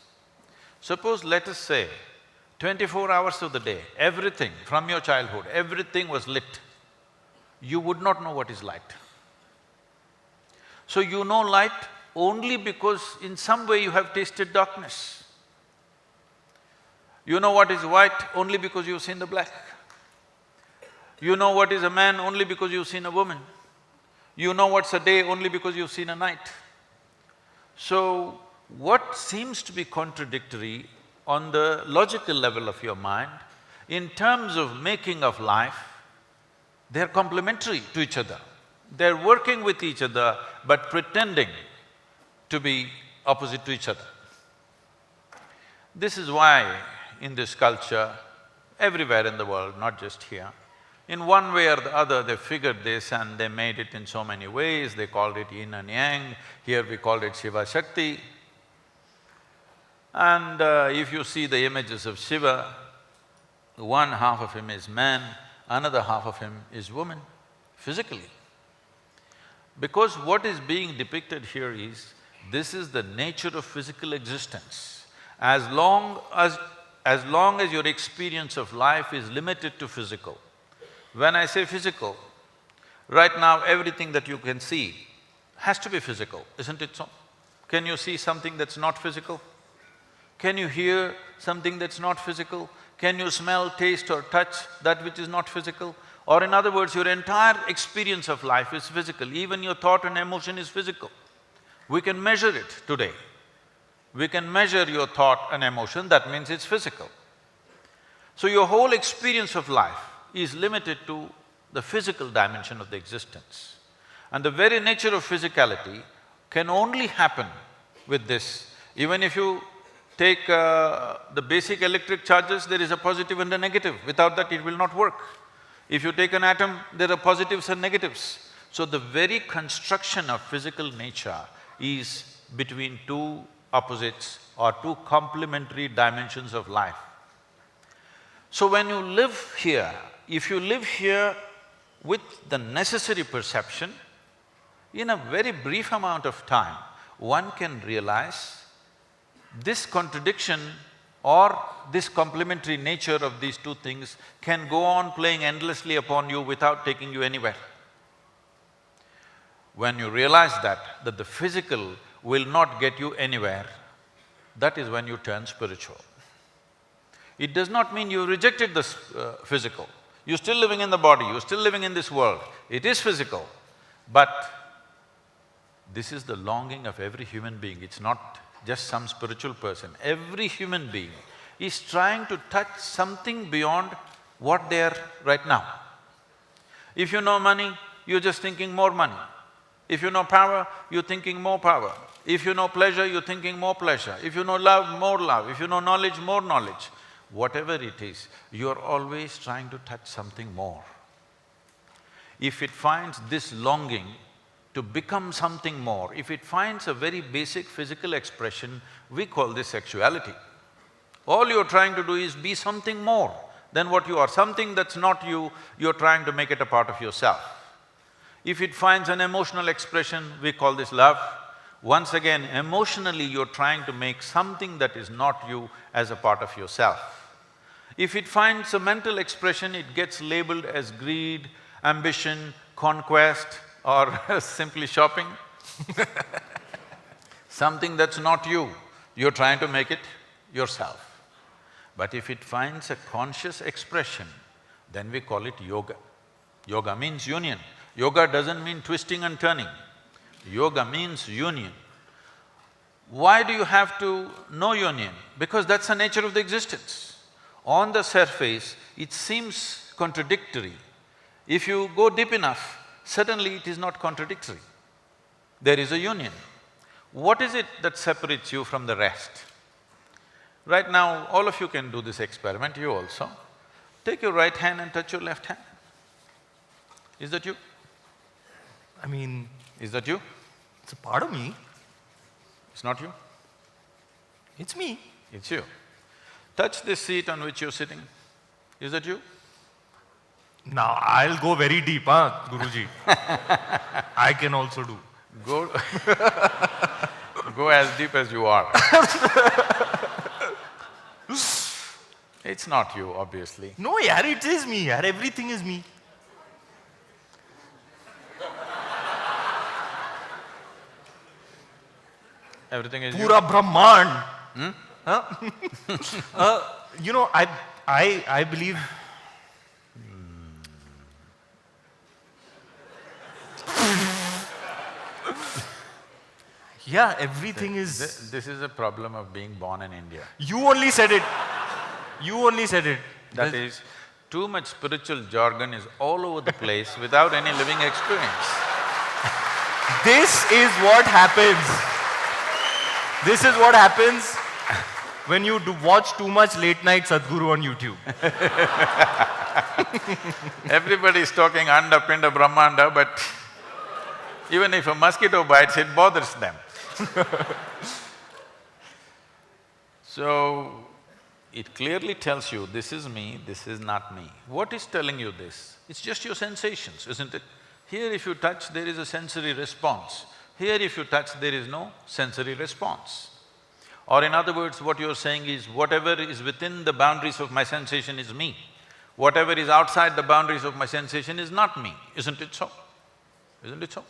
Suppose, let us say, 24 hours of the day, everything from your childhood, everything was lit, you would not know what is light. So you know light only because in some way you have tasted darkness. You know what is white only because you've seen the black. You know what is a man only because you've seen a woman. You know what's a day only because you've seen a night. So, what seems to be contradictory on the logical level of your mind, in terms of making of life, they're complementary to each other. They're working with each other but pretending to be opposite to each other. This is why in this culture, everywhere in the world, not just here. In one way or the other, they figured this and they made it in so many ways. They called it yin and yang, here we called it Shiva Shakti. And if you see the images of Shiva, one half of him is man, another half of him is woman, physically. Because what is being depicted here is, this is the nature of physical existence. As long as your experience of life is limited to physical. When I say physical, right now everything that you can see has to be physical, isn't it so? Can you see something that's not physical? Can you hear something that's not physical? Can you smell, taste or touch that which is not physical? Or in other words, your entire experience of life is physical, even your thought and emotion is physical. We can measure it today. We can measure your thought and emotion, that means it's physical. So your whole experience of life is limited to the physical dimension of the existence. And the very nature of physicality can only happen with this. Even if you take the basic electric charges, there is a positive and a negative. Without that, it will not work. If you take an atom, there are positives and negatives. So the very construction of physical nature is between two opposites or two complementary dimensions of life. So when you live here, if you live here with the necessary perception, in a very brief amount of time, one can realize this contradiction or this complementary nature of these two things can go on playing endlessly upon you without taking you anywhere. When you realize that the physical will not get you anywhere, that is when you turn spiritual. It does not mean you rejected the physical. You're still living in the body, you're still living in this world. It is physical, but this is the longing of every human being. It's not just some spiritual person. Every human being is trying to touch something beyond what they are right now. If you know money, you're just thinking more money. If you know power, you're thinking more power. If you know pleasure, you're thinking more pleasure. If you know love, more love. If you know knowledge, more knowledge. Whatever it is, you're always trying to touch something more. If it finds this longing to become something more, if it finds a very basic physical expression, we call this sexuality. All you're trying to do is be something more than what you are. Something that's not you, you're trying to make it a part of yourself. If it finds an emotional expression, we call this love. Once again, emotionally you're trying to make something that is not you as a part of yourself. If it finds a mental expression, it gets labeled as greed, ambition, conquest or simply shopping. Something that's not you, you're trying to make it yourself. But if it finds a conscious expression, then we call it yoga. Yoga means union. Yoga doesn't mean twisting and turning. Yoga means union. Why do you have to know union? Because that's the nature of the existence. On the surface, it seems contradictory. If you go deep enough, suddenly it is not contradictory. There is a union. What is it that separates you from the rest? Right now, all of you can do this experiment, you also. Take your right hand and touch your left hand. Is that you? I mean… Is that you? It's a part of me. It's not you? It's me. It's you. Touch this seat on which you're sitting. Is that you? Now I'll go very deep, Guruji. I can also do. Go go as deep as you are. It's not you, obviously. No, yaar, it is me, yaar. Everything is me. Everything is Pura Brahmand. Huh? You know, I believe… Yeah, everything is… This is a problem of being born in India. You only said it. You only said it. That is, too much spiritual jargon is all over the place without any living experience. This is what happens. This is what happens when you watch too much late night Sadhguru on YouTube. Everybody is talking Anda, Pinda, Brahmanda, but even if a mosquito bites, it bothers them. So, it clearly tells you, this is me, this is not me. What is telling you this? It's just your sensations, isn't it? Here if you touch, there is a sensory response. Here if you touch, there is no sensory response. Or in other words, what you're saying is, whatever is within the boundaries of my sensation is me. Whatever is outside the boundaries of my sensation is not me, isn't it so? Isn't it so?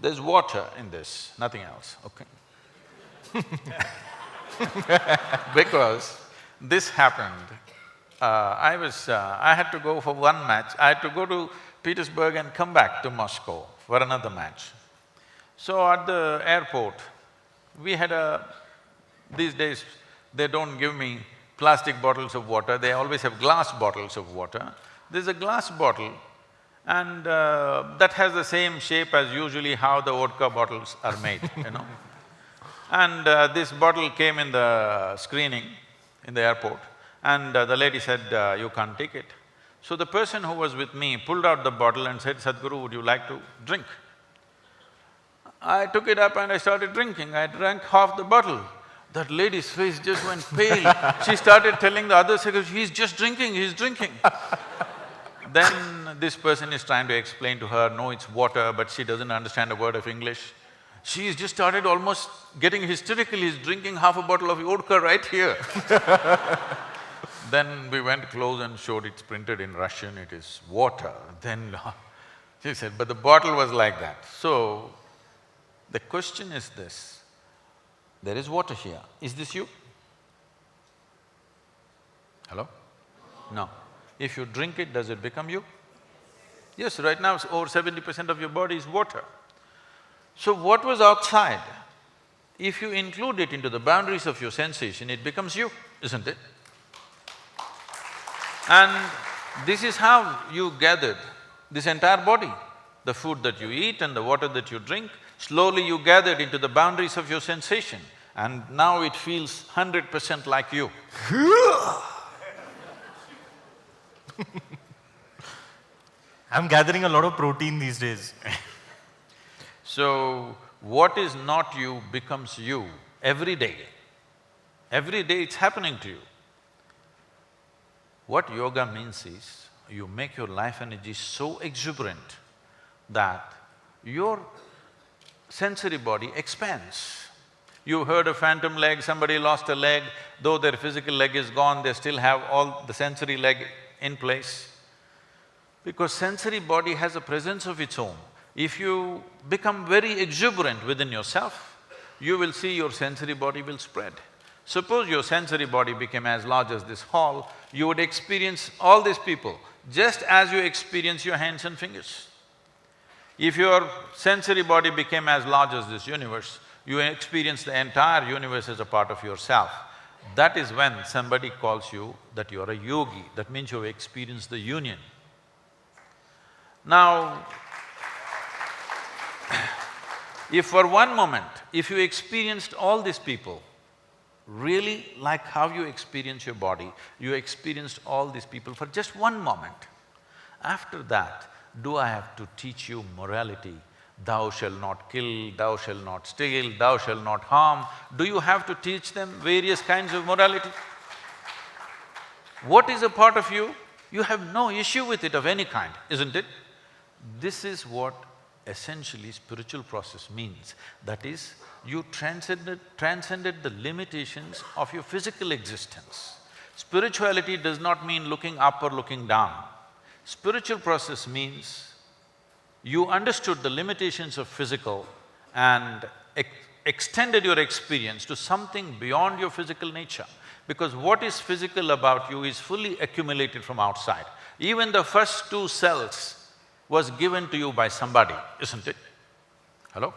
There's water in this, nothing else, okay? Because this happened, I had to go for one match, I had to go to Petersburg and come back to Moscow for another match. So at the airport, we had these days they don't give me plastic bottles of water, they always have glass bottles of water. There's a glass bottle and that has the same shape as usually how the vodka bottles are made, you know. And this bottle came in the screening in the airport and the lady said, you can't take it. So the person who was with me pulled out the bottle and said, Sadhguru, would you like to drink? I took it up and I started drinking. I drank half the bottle. That lady's face just went pale. She started telling the other secretary, he's just drinking, he's drinking. Then this person is trying to explain to her, no, it's water, but she doesn't understand a word of English. She's just started almost getting hysterical, he's drinking half a bottle of vodka right here. Then we went close and showed it's printed in Russian, it is water. Then she said, but the bottle was like that. So, the question is this, there is water here, is this you? Hello? No. If you drink it, does it become you? Yes, right now over 70% of your body is water. So what was outside, if you include it into the boundaries of your sensation, it becomes you, isn't it? And this is how you gathered this entire body. The food that you eat and the water that you drink, slowly you gathered into the boundaries of your sensation and now it feels 100% like you. I'm gathering a lot of protein these days. So, what is not you becomes you every day. Every day it's happening to you. What yoga means is, you make your life energy so exuberant that your sensory body expands. You heard a phantom leg, somebody lost a leg, though their physical leg is gone, they still have all the sensory leg in place. Because sensory body has a presence of its own. If you become very exuberant within yourself, you will see your sensory body will spread. Suppose your sensory body became as large as this hall, you would experience all these people just as you experience your hands and fingers. If your sensory body became as large as this universe, you experience the entire universe as a part of yourself. That is when somebody calls you that you are a yogi, that means you have experienced the union. Now, if for one moment, if you experienced all these people, really like how you experience your body, you experienced all these people for just one moment. After that, do I have to teach you morality? Thou shalt not kill, thou shalt not steal, thou shalt not harm. Do you have to teach them various kinds of morality? What is a part of you? You have no issue with it of any kind, isn't it? This is what essentially spiritual process means. That is, you transcended the limitations of your physical existence. Spirituality does not mean looking up or looking down. Spiritual process means you understood the limitations of physical and extended your experience to something beyond your physical nature. Because what is physical about you is fully accumulated from outside. Even the first 2 cells was given to you by somebody, isn't it? Hello?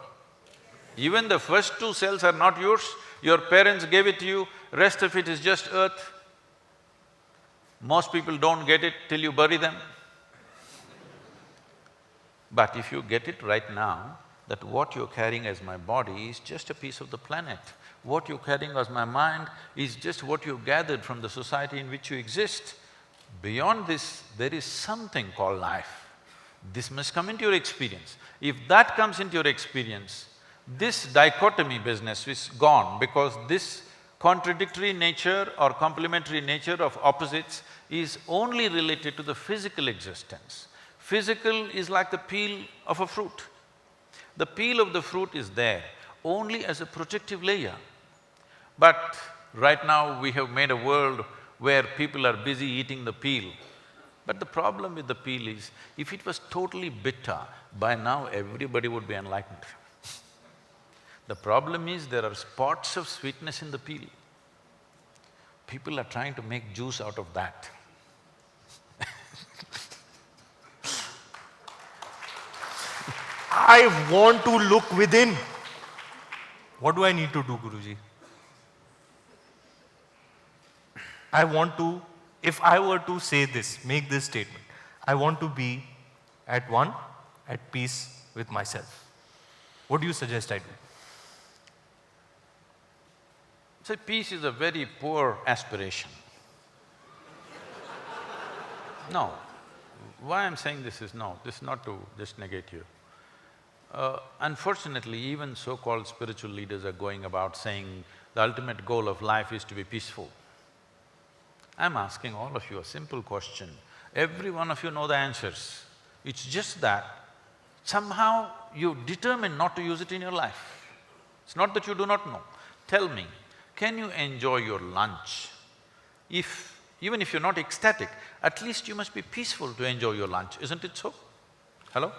Even the first 2 cells are not yours, your parents gave it to you, rest of it is just earth. Most people don't get it till you bury them. But if you get it right now, that what you're carrying as my body is just a piece of the planet. What you're carrying as my mind is just what you gathered from the society in which you exist. Beyond this, there is something called life. This must come into your experience. If that comes into your experience, this dichotomy business is gone, because this contradictory nature or complementary nature of opposites is only related to the physical existence. Physical is like the peel of a fruit. The peel of the fruit is there only as a protective layer. But right now we have made a world where people are busy eating the peel. But the problem with the peel is, if it was totally bitter, by now everybody would be enlightened. The problem is, there are spots of sweetness in the peel. People are trying to make juice out of that. I want to look within. What do I need to do, Guruji? I want to, if I were to say this, make this statement, I want to be at one, at peace with myself. What do you suggest I do? So peace is a very poor aspiration. No. Why I'm saying this is no, this is not to just negate you. Unfortunately, even so-called spiritual leaders are going about saying the ultimate goal of life is to be peaceful. I'm asking all of you a simple question. Every one of you know the answers. It's just that somehow you determine not to use it in your life. It's not that you do not know. Tell me, can you enjoy your lunch? Even if you're not ecstatic, at least you must be peaceful to enjoy your lunch, isn't it so? Hello?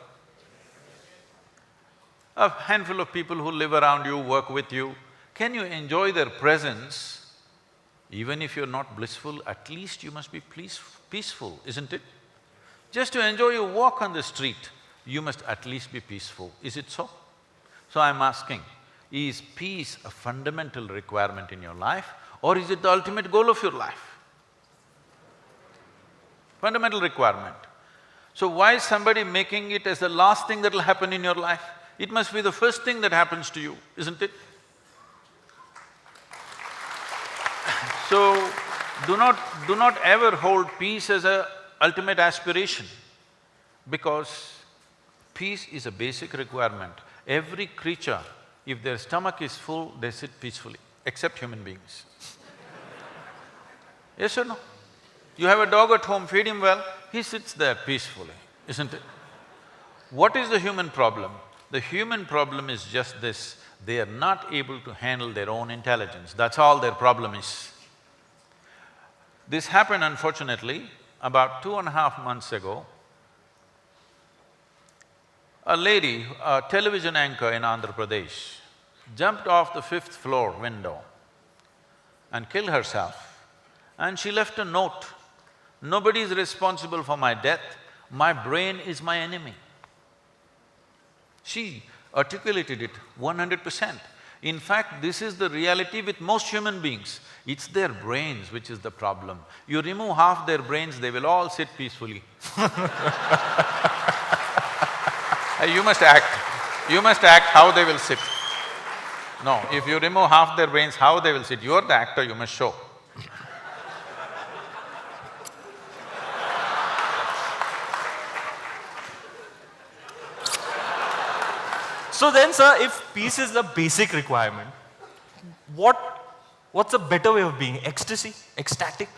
A handful of people who live around you, work with you, can you enjoy their presence? Even if you're not blissful, at least you must be peaceful, isn't it? Just to enjoy your walk on the street, you must at least be peaceful, is it so? So I'm asking, is peace a fundamental requirement in your life, or is it the ultimate goal of your life? Fundamental requirement. So why is somebody making it as the last thing that'll happen in your life? It must be the first thing that happens to you, isn't it? So, do not ever hold peace as a ultimate aspiration, because peace is a basic requirement. Every creature, if their stomach is full, they sit peacefully, except human beings. Yes or no? You have a dog at home, feed him well, he sits there peacefully, isn't it? What is the human problem? The human problem is just this, they are not able to handle their own intelligence, that's all their problem is. This happened, unfortunately, about 2.5 months ago. A lady, a television anchor in Andhra Pradesh, jumped off the 5th floor window and killed herself, and she left a note, "Nobody is responsible for my death, my brain is my enemy." She articulated it 100%. In fact, this is the reality with most human beings. It's their brains which is the problem. You remove half their brains, they will all sit peacefully. You must act how they will sit. No, if you remove half their brains, how they will sit? You're the actor, you must show. So then, sir, if peace is the basic requirement, what's a better way of being? Ecstasy? Ecstatic?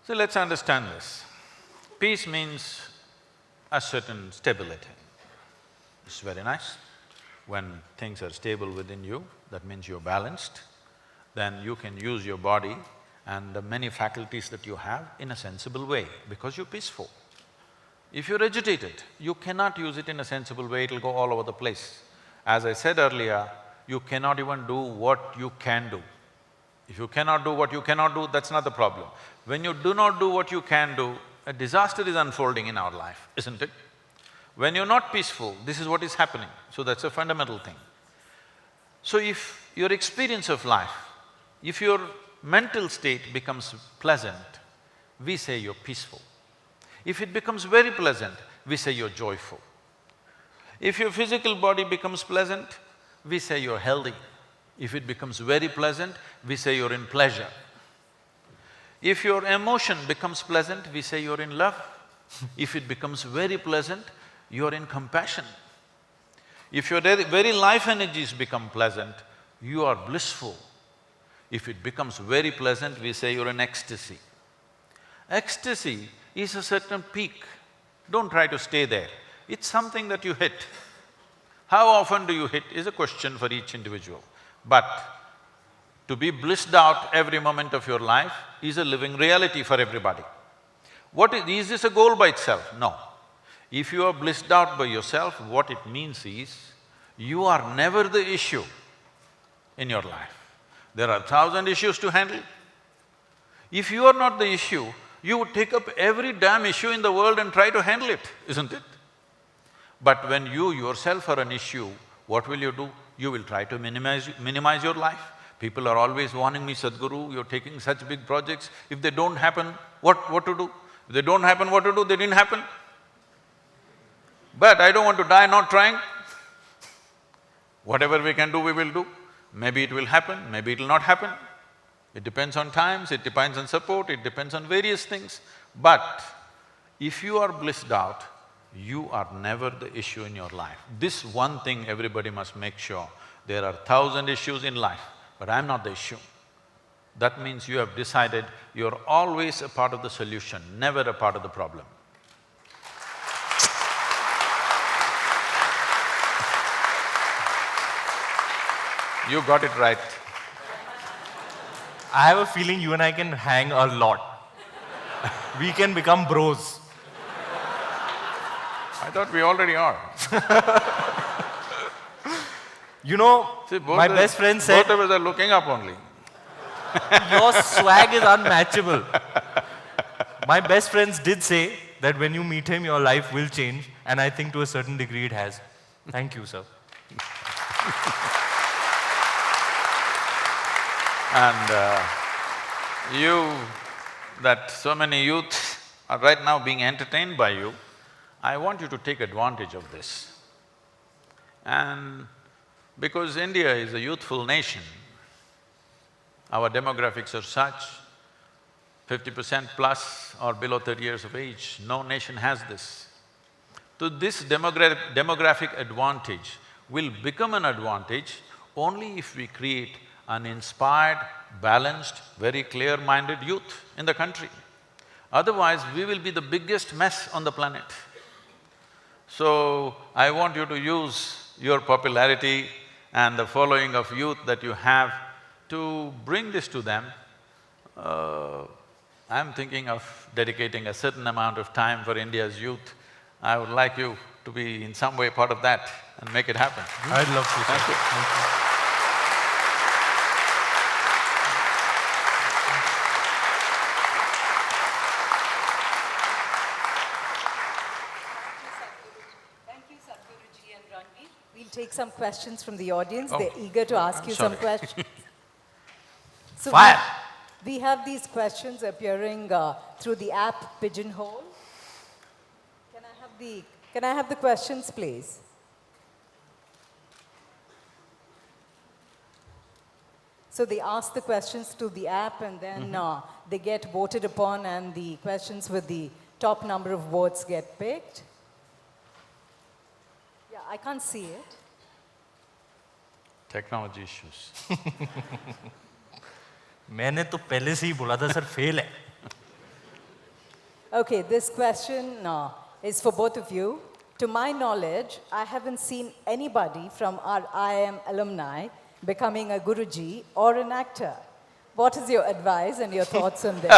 So let's understand this. Peace means a certain stability. It's very nice. When things are stable within you, that means you're balanced. Then you can use your body and the many faculties that you have in a sensible way, because you're peaceful. If you're agitated, you cannot use it in a sensible way, it'll go all over the place. As I said earlier, you cannot even do what you can do. If you cannot do what you cannot do, that's not the problem. When you do not do what you can do, a disaster is unfolding in our life, isn't it? When you're not peaceful, this is what is happening. So that's a fundamental thing. So if your experience of life, if your mental state becomes pleasant, we say you're peaceful. If it becomes very pleasant, we say you're joyful. If your physical body becomes pleasant, we say you're healthy. If it becomes very pleasant, we say you're in pleasure. If your emotion becomes pleasant, we say you're in love. If it becomes very pleasant, you're in compassion. If your very life energies become pleasant, you are blissful. If it becomes very pleasant, we say you're in ecstasy. Ecstasy is a certain peak. Don't try to stay there. It's something that you hit. How often do you hit is a question for each individual. But to be blissed out every moment of your life is a living reality for everybody. Is this a goal by itself? No. If you are blissed out by yourself, what it means is, you are never the issue in your life. There are 1,000 issues to handle. If you are not the issue, you would take up every damn issue in the world and try to handle it, isn't it? But when you yourself are an issue, what will you do? You will try to minimize your life. People are always warning me, Sadhguru, you're taking such big projects, if they don't happen, what to do? If they don't happen, what to do? They didn't happen. But I don't want to die not trying. Whatever we can do, we will do. Maybe it will happen, maybe it will not happen. It depends on times, it depends on support, it depends on various things. But if you are blissed out, you are never the issue in your life. This one thing everybody must make sure. There are 1,000 issues in life, but I'm not the issue. That means you have decided you're always a part of the solution, never a part of the problem. You got it right. I have a feeling you and I can hang a lot. We can become bros. I thought we already are. You know, See, my best friend said, both of us are looking up only. your swag is unmatchable. My best friends did say that when you meet him, your life will change, and I think to a certain degree it has. Thank you, sir. And that so many youths are right now being entertained by you, I want you to take advantage of this. And because India is a youthful nation, our demographics are such, 50% plus or below 30 years of age, no nation has this. So this demographic advantage will become an advantage only if we create an inspired, balanced, very clear-minded youth in the country. Otherwise, we will be the biggest mess on the planet. So, I want you to use your popularity and the following of youth that you have to bring this to them. I'm thinking of dedicating a certain amount of time for India's youth. I would like you to be in some way part of that and make it happen. I'd love to, sir. Thank you. Thank you. We'll take some questions from the audience. Oh, They're eager to ask I'm you some sorry. questions. So Fire! we have these questions appearing through the app Pigeonhole. Can I have the questions, please? So they ask the questions to the app and then they get voted upon and the questions with the top number of votes get picked. Yeah, I can't see it. Technology issues. मैंने तो पहले से ही बोला था, sir, fail है. Okay, this question is for both of you. To my knowledge, I haven't seen anybody from our IIM alumni becoming a Guruji or an actor. What is your advice and your thoughts on this?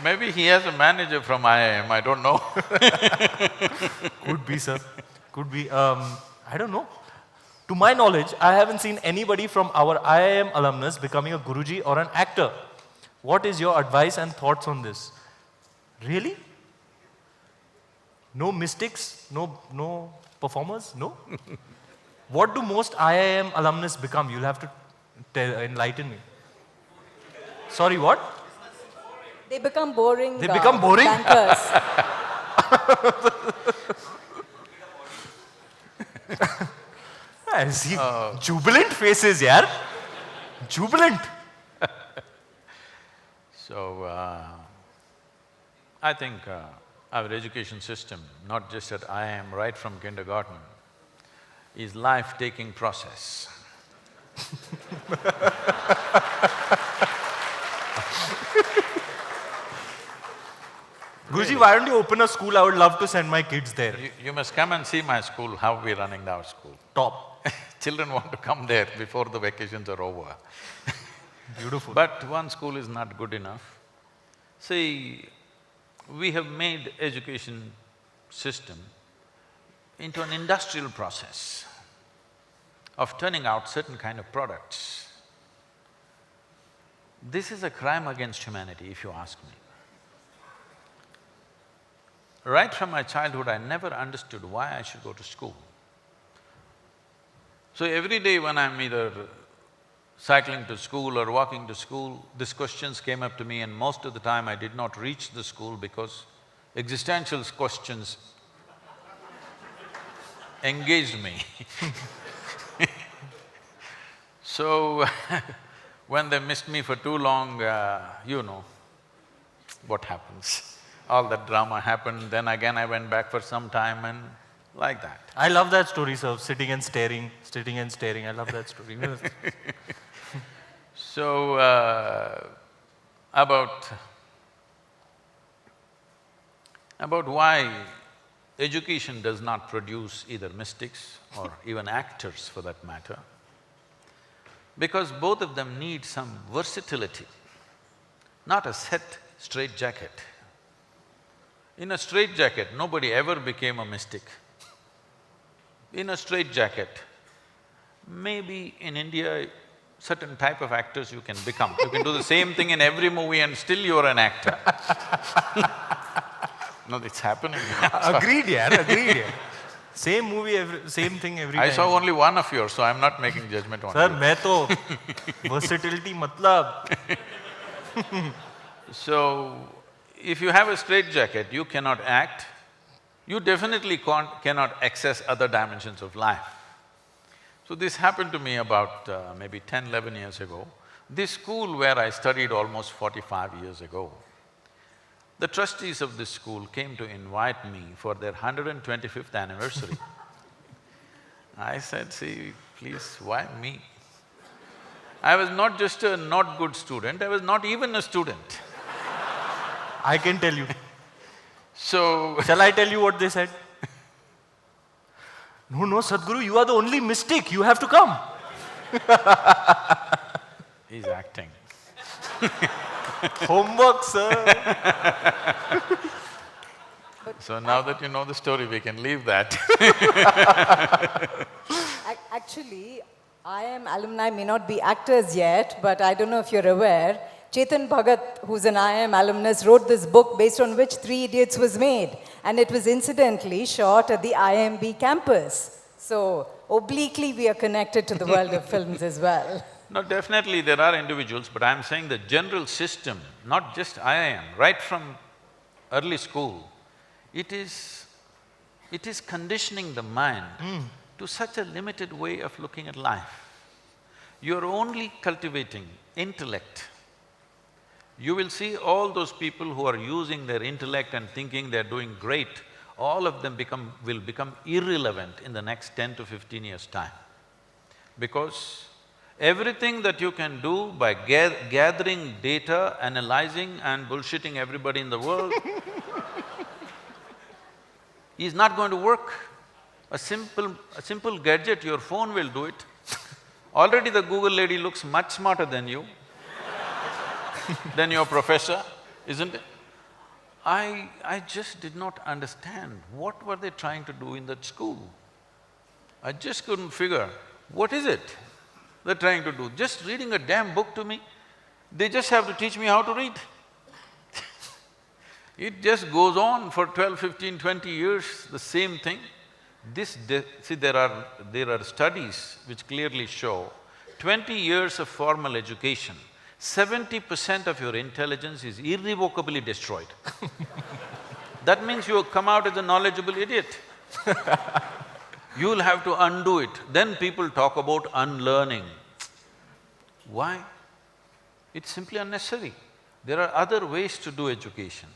Maybe he has a manager from IIM, I don't know. Could be, sir. Could be. I don't know. To my knowledge, I haven't seen anybody from our IIM alumnus becoming a Guruji or an actor. What is your advice and thoughts on this? Really? No mystics? No performers? No? What do most IIM alumnus become? You'll have to enlighten me. Sorry, what? They become boring. They become boring? Bankers. I see jubilant faces, yaar. Jubilant. So, I think our education system, not just at IIM, right from kindergarten, is life-taking process. Guruji, why don't you open a school? I would love to send my kids there. You must come and see my school, how we're running our school. Top. Children want to come there before the vacations are over. Beautiful. But one school is not good enough. See, we have made education system into an industrial process of turning out certain kind of products. This is a crime against humanity, if you ask me. Right from my childhood, I never understood why I should go to school. So every day when I'm either cycling to school or walking to school, these questions came up to me, and most of the time I did not reach the school because existential questions engaged me. So, when they missed me for too long, you know what happens. All that drama happened, then again I went back for some time and like that. I love that story, sir. Sitting and staring. I love that story. So, about why education does not produce either mystics or even actors for that matter, because both of them need some versatility, not a set straitjacket. In a straitjacket, nobody ever became a mystic. In a straitjacket, maybe in India, certain type of actors you can become. You can do the same thing in every movie and still you're an actor. No, it's happening. Agreed, yeah, agreed. Yeah. Same movie, same thing every time. I saw only one of yours, so I'm not making judgment on Sir, you. मैं तो versatility मतलब. So, if you have a straitjacket, you cannot act, you definitely cannot access other dimensions of life. So this happened to me about maybe 10, 11 years ago. This school where I studied almost 45 years ago, the trustees of this school came to invite me for their 125th anniversary. I said, see, please, why me? I was not just a not good student, I was not even a student. I can tell you. So… Shall I tell you what they said? No, Sadhguru, you are the only mystic, you have to come. He's acting. Homework, sir. So now that you know the story, we can leave that. Actually, IIM alumni may not be actors yet, but I don't know if you're aware, Chetan Bhagat, who's an IIM alumnus, wrote this book based on which Three Idiots was made, and it was incidentally shot at the IIMBue campus. So, obliquely we are connected to the world of films as well. No, definitely there are individuals, but I'm saying the general system, not just IIM, right from early school, it is conditioning the mind to such a limited way of looking at life. You're only cultivating intellect. You will see all those people who are using their intellect and thinking they're doing great, all of them will become irrelevant in the next 10 to 15 years' time. Because everything that you can do by gathering data, analyzing and bullshitting everybody in the world is not going to work. A simple gadget, your phone will do it. Already the Google lady looks much smarter than you, than your professor, isn't it? I just did not understand what were they trying to do in that school. I just couldn't figure, what is it they're trying to do? Just reading a damn book to me? They just have to teach me how to read. It just goes on for 12, 15, 20 years, the same thing. See, there are studies which clearly show 20 years of formal education, 70% of your intelligence is irrevocably destroyed. that means you'll come out as a knowledgeable idiot. You'll have to undo it. Then people talk about unlearning. Why? It's simply unnecessary. There are other ways to do education.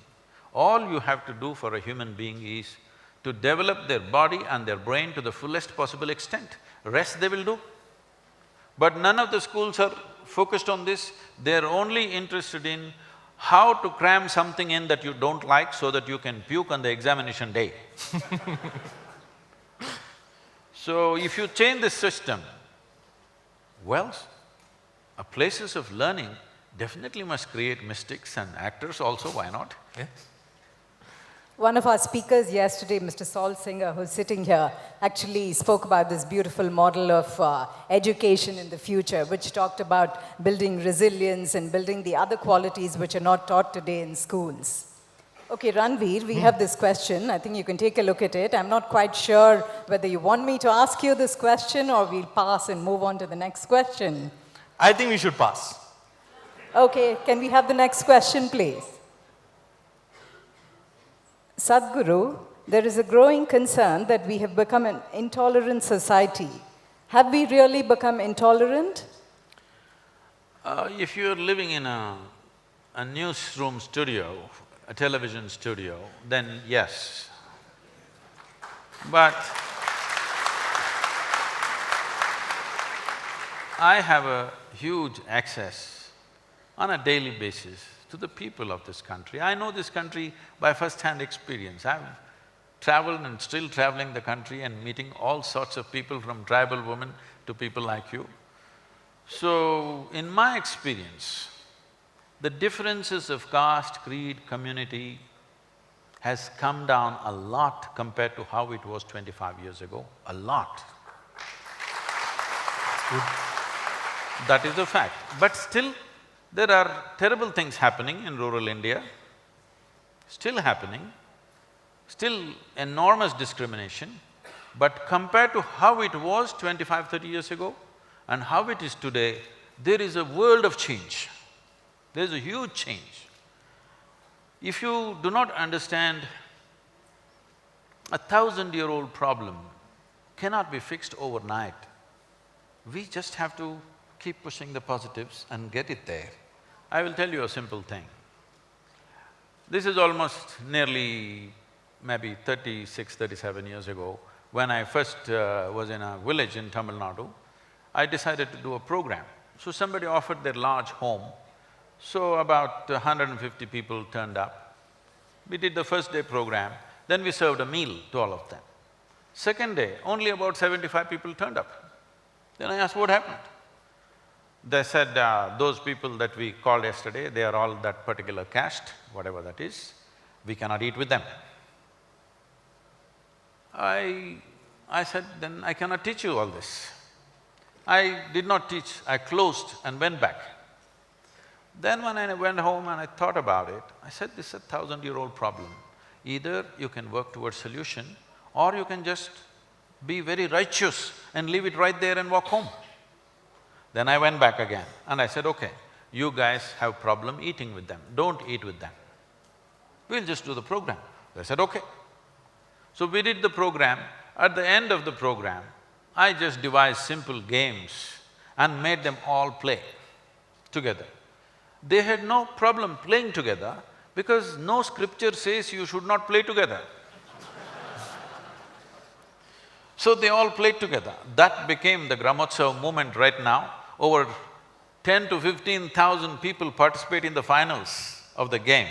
All you have to do for a human being is to develop their body and their brain to the fullest possible extent. Rest they will do. But none of the schools are focused on this. They're only interested in how to cram something in that you don't like so that you can puke on the examination day. So if you change this system, well, places of learning definitely must create mystics and actors also, why not? Yeah. One of our speakers yesterday, Mr. Saul Singer, who's sitting here, actually spoke about this beautiful model of education in the future, which talked about building resilience and building the other qualities which are not taught today in schools. Okay, Ranveer, we have this question. I think you can take a look at it. I'm not quite sure whether you want me to ask you this question or we'll pass and move on to the next question. I think we should pass. Okay, can we have the next question, please? Sadhguru, there is a growing concern that we have become an intolerant society. Have we really become intolerant? If you're living in a newsroom studio, a television studio, then yes. But I have a huge access on a daily basis to the people of this country. I know this country by first-hand experience. I've traveled and still traveling the country and meeting all sorts of people, from tribal women to people like you. So, in my experience, the differences of caste, creed, community has come down a lot compared to how it was 25 years ago, a lot. That is a fact. But still, there are terrible things happening in rural India, still happening, still enormous discrimination. But compared to how it was 25, 30 years ago and how it is today, there is a world of change. There's a huge change. If you do not understand, 1,000-year-old problem cannot be fixed overnight. We just have to keep pushing the positives and get it there. I will tell you a simple thing. This is almost nearly maybe 36, 37 years ago. When I first was in a village in Tamil Nadu, I decided to do a program. So somebody offered their large home. So about 150 people turned up. We did the first day program, then we served a meal to all of them. Second day, only about 75 people turned up. Then I asked, what happened? They said, those people that we called yesterday, they are all that particular caste, whatever that is, we cannot eat with them. I said, then I cannot teach you all this. I did not teach, I closed and went back. Then when I went home and I thought about it, I said, this is a 1,000-year-old problem. Either you can work towards solution or you can just be very righteous and leave it right there and walk home. Then I went back again and I said, okay, you guys have problem eating with them, don't eat with them. We'll just do the program. They said, okay. So we did the program. At the end of the program, I just devised simple games and made them all play together. They had no problem playing together because no scripture says you should not play together. So they all played together. That became the Gramotsav movement right now. Over 10 to 15,000 people participate in the finals of the game,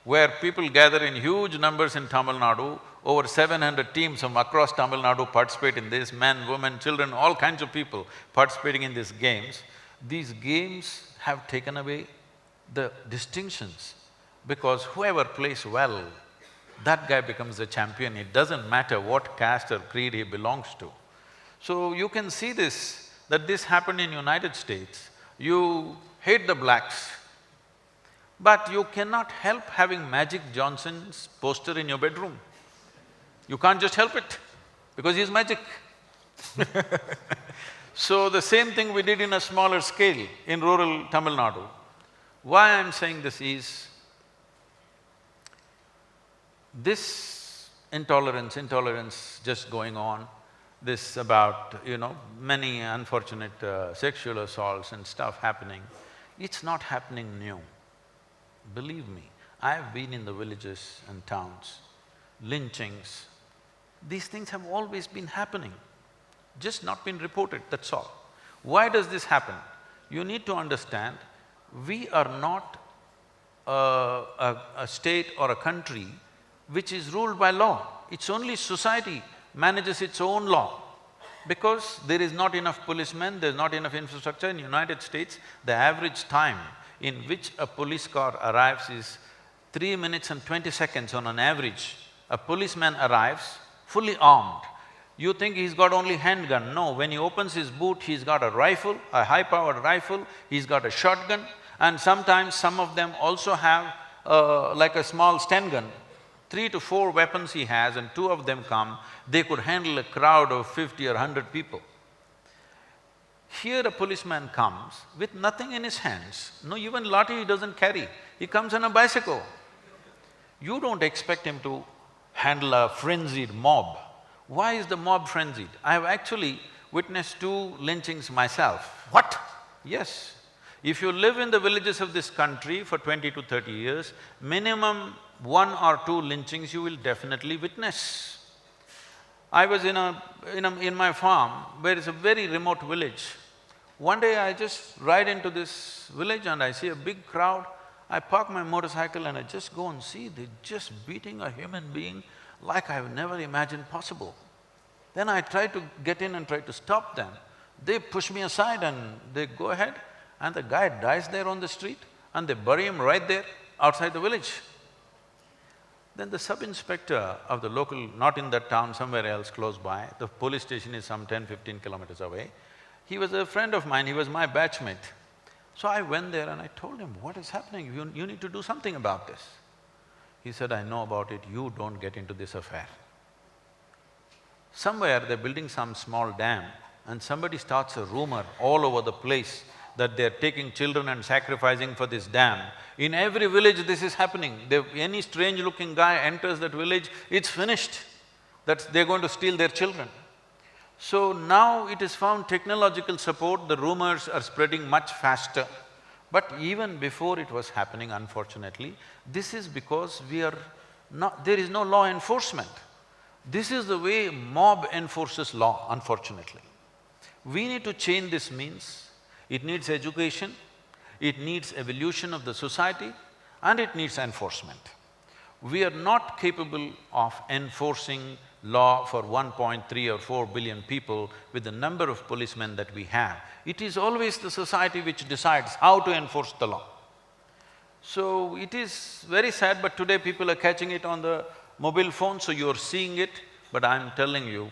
where people gather in huge numbers in Tamil Nadu. Over 700 teams from across Tamil Nadu participate in this, men, women, children, all kinds of people participating in these games. These games have taken away the distinctions, because whoever plays well, that guy becomes the champion. It doesn't matter what caste or creed he belongs to. So you can see this, that this happened in United States. You hate the blacks, but you cannot help having Magic Johnson's poster in your bedroom. You can't just help it, because he's magic. So the same thing we did in a smaller scale in rural Tamil Nadu. Why I'm saying this is, this intolerance just going on, this about, many unfortunate sexual assaults and stuff happening, it's not happening new. Believe me, I've been in the villages and towns, lynchings, these things have always been happening, just not been reported, that's all. Why does this happen? You need to understand, we are not a state or a country which is ruled by law. It's only society manages its own law. Because there is not enough policemen, there's not enough infrastructure. In United States, the average time in which a police car arrives is 3 minutes and 20 seconds on an average. A policeman arrives fully armed. You think he's got only handgun. No, when he opens his boot, he's got a rifle, a high-powered rifle, he's got a shotgun, and sometimes some of them also have like a small Sten gun. 3 to 4 weapons he has and 2 of them come, they could handle a crowd of 50 or 100 people. Here a policeman comes with nothing in his hands, no even lathi he doesn't carry, he comes on a bicycle. You don't expect him to handle a frenzied mob. Why is the mob frenzied? I have actually witnessed 2 lynchings myself. What? Yes. If you live in the villages of this country for 20 to 30 years, minimum 1 or 2 lynchings you will definitely witness. I was in my farm, where it's a very remote village. One day I just ride into this village and I see a big crowd. I park my motorcycle and I just go and see, they're just beating a human being like I've never imagined possible. Then I try to get in and try to stop them. They push me aside and they go ahead, and the guy dies there on the street and they bury him right there outside the village. Then the sub-inspector of the local, not in that town, somewhere else close by, the police station is some 10–15 kilometers away, he was a friend of mine, he was my batchmate. So I went there and I told him, what is happening? You need to do something about this. He said, I know about it, you don't get into this affair. Somewhere they're building some small dam and somebody starts a rumor all over the place that they're taking children and sacrificing for this dam. In every village this is happening. Any strange-looking guy enters that village, it's finished. They're going to steal their children. So now it is found technological support, the rumors are spreading much faster. But even before it was happening, unfortunately, this is because there is no law enforcement. This is the way mob enforces law, unfortunately. We need to change this means. It needs education, it needs evolution of the society, and it needs enforcement. We are not capable of enforcing law for 1.3 or 4 billion people with the number of policemen that we have. It is always the society which decides how to enforce the law. So it is very sad, but today people are catching it on the mobile phone, so you're seeing it. But I'm telling you,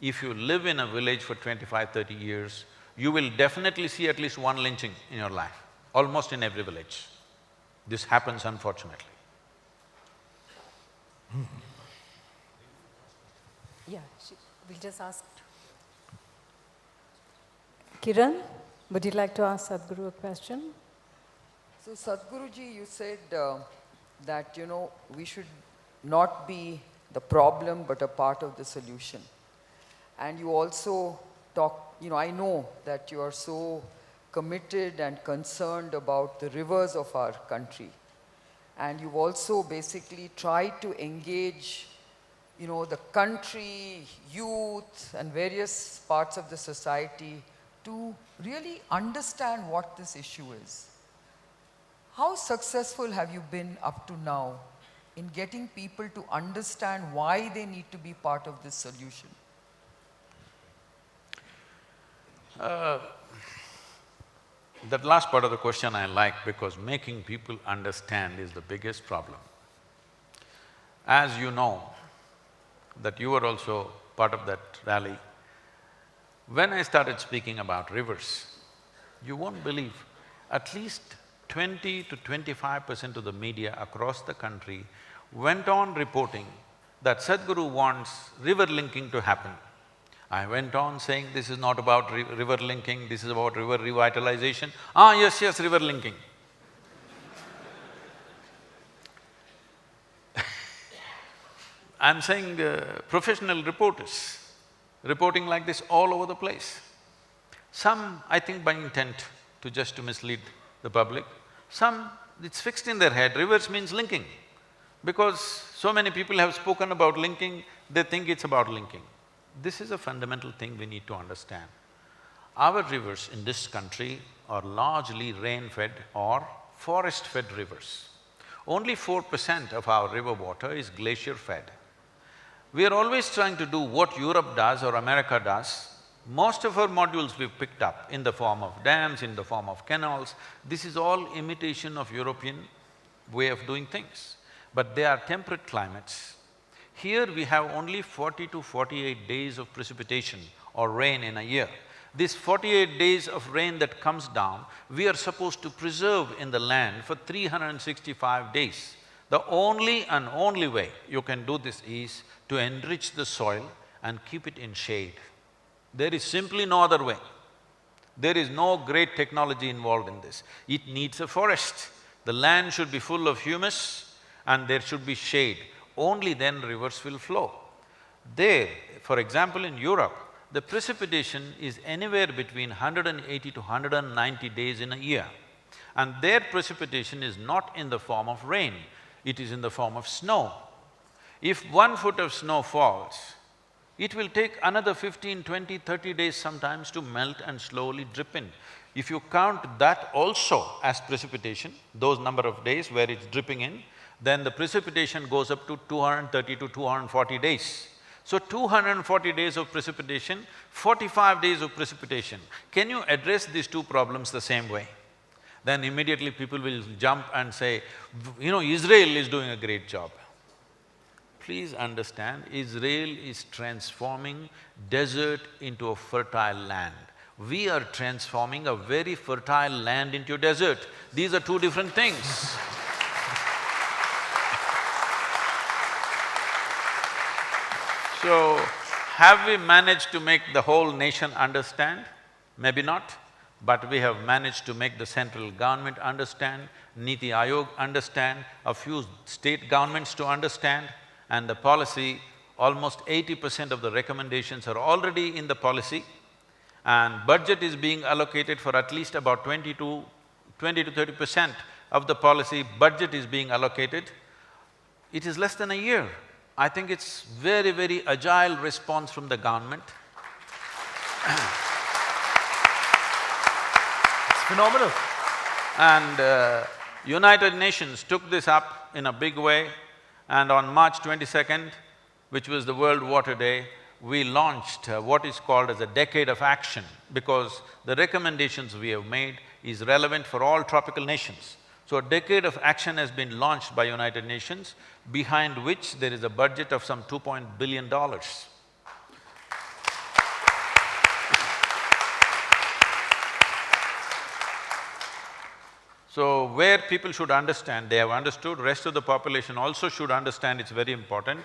if you live in a village for 25–30 years, you will definitely see at least 1 lynching in your life, almost in every village. This happens, unfortunately. Yeah, we'll just ask. Kiran, would you like to ask Sadhguru a question? So Sadhguruji, you said that, we should not be the problem but a part of the solution. And you also I know that you are so committed and concerned about the rivers of our country. And you've also basically tried to engage, the country, youth and various parts of the society to really understand what this issue is. How successful have you been up to now in getting people to understand why they need to be part of this solution? That last part of the question I like, because making people understand is the biggest problem. As you know, that you were also part of that rally, when I started speaking about rivers, you won't believe, at least 20 to 25% of the media across the country went on reporting that Sadhguru wants river linking to happen. I went on saying, this is not about river linking, this is about river revitalization. Yes, river linking. I'm saying professional reporters reporting like this all over the place. Some, I think by intent to mislead the public. Some, it's fixed in their head, rivers means linking. Because so many people have spoken about linking, they think it's about linking. This is a fundamental thing we need to understand. Our rivers in this country are largely rain-fed or forest-fed rivers. Only 4% of our river water is glacier-fed. We are always trying to do what Europe does or America does. Most of our modules we've picked up in the form of dams, in the form of canals. This is all imitation of European way of doing things. But they are temperate climates. Here we have only 40 to 48 days of precipitation or rain in a year. These 48 days of rain that comes down, we are supposed to preserve in the land for 365 days. The only way you can do this is to enrich the soil and keep it in shade. There is simply no other way. There is no great technology involved in this. It needs a forest. The land should be full of humus and there should be shade. Only then rivers will flow. There, for example in Europe, the precipitation is anywhere between 180 to 190 days in a year. And their precipitation is not in the form of rain, it is in the form of snow. If 1 foot of snow falls, it will take another 15, 20, 30 days sometimes to melt and slowly drip in. If you count that also as precipitation, those number of days where it's dripping in, then the precipitation goes up to 230 to 240 days. So 240 days of precipitation, 45 days of precipitation. Can you address these two problems the same way? Then immediately people will jump and say, you know, Israel is doing a great job. Please understand, Israel is transforming desert into a fertile land. We are transforming a very fertile land into a desert. These are two different things. So, have we managed to make the whole nation understand? Maybe not, but we have managed to make the central government understand, Niti Aayog understand, a few state governments to understand, and the policy, almost 80% of the recommendations are already in the policy, and budget is being allocated for at least about 20 to 30% of the policy budget is being allocated. It is less than a year. I think it's very, very agile response from the government. It's phenomenal. And United Nations took this up in a big way, and on March 22nd, which was the World Water Day, we launched what is called as a decade of action, because the recommendations we have made is relevant for all tropical nations. So a decade of action has been launched by United Nations, behind which there is a budget of some $2 billion. So where people should understand, they have understood, rest of the population also should understand, it's very important.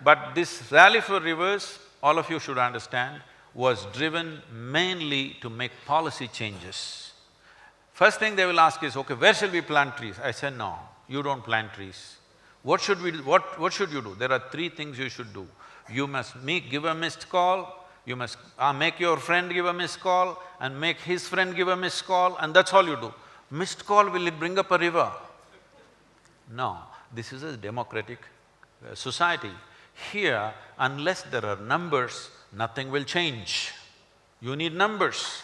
But this rally for rivers, all of you should understand, was driven mainly to make policy changes. First thing they will ask is, okay, where shall we plant trees? I said, no, you don't plant trees. What should we do? What should you do? There are three things you should do. You must give a missed call, you must make your friend give a missed call and make his friend give a missed call, and that's all you do. Missed call, will it bring up a river? No, this is a democratic society. Here, unless there are numbers, nothing will change. You need numbers.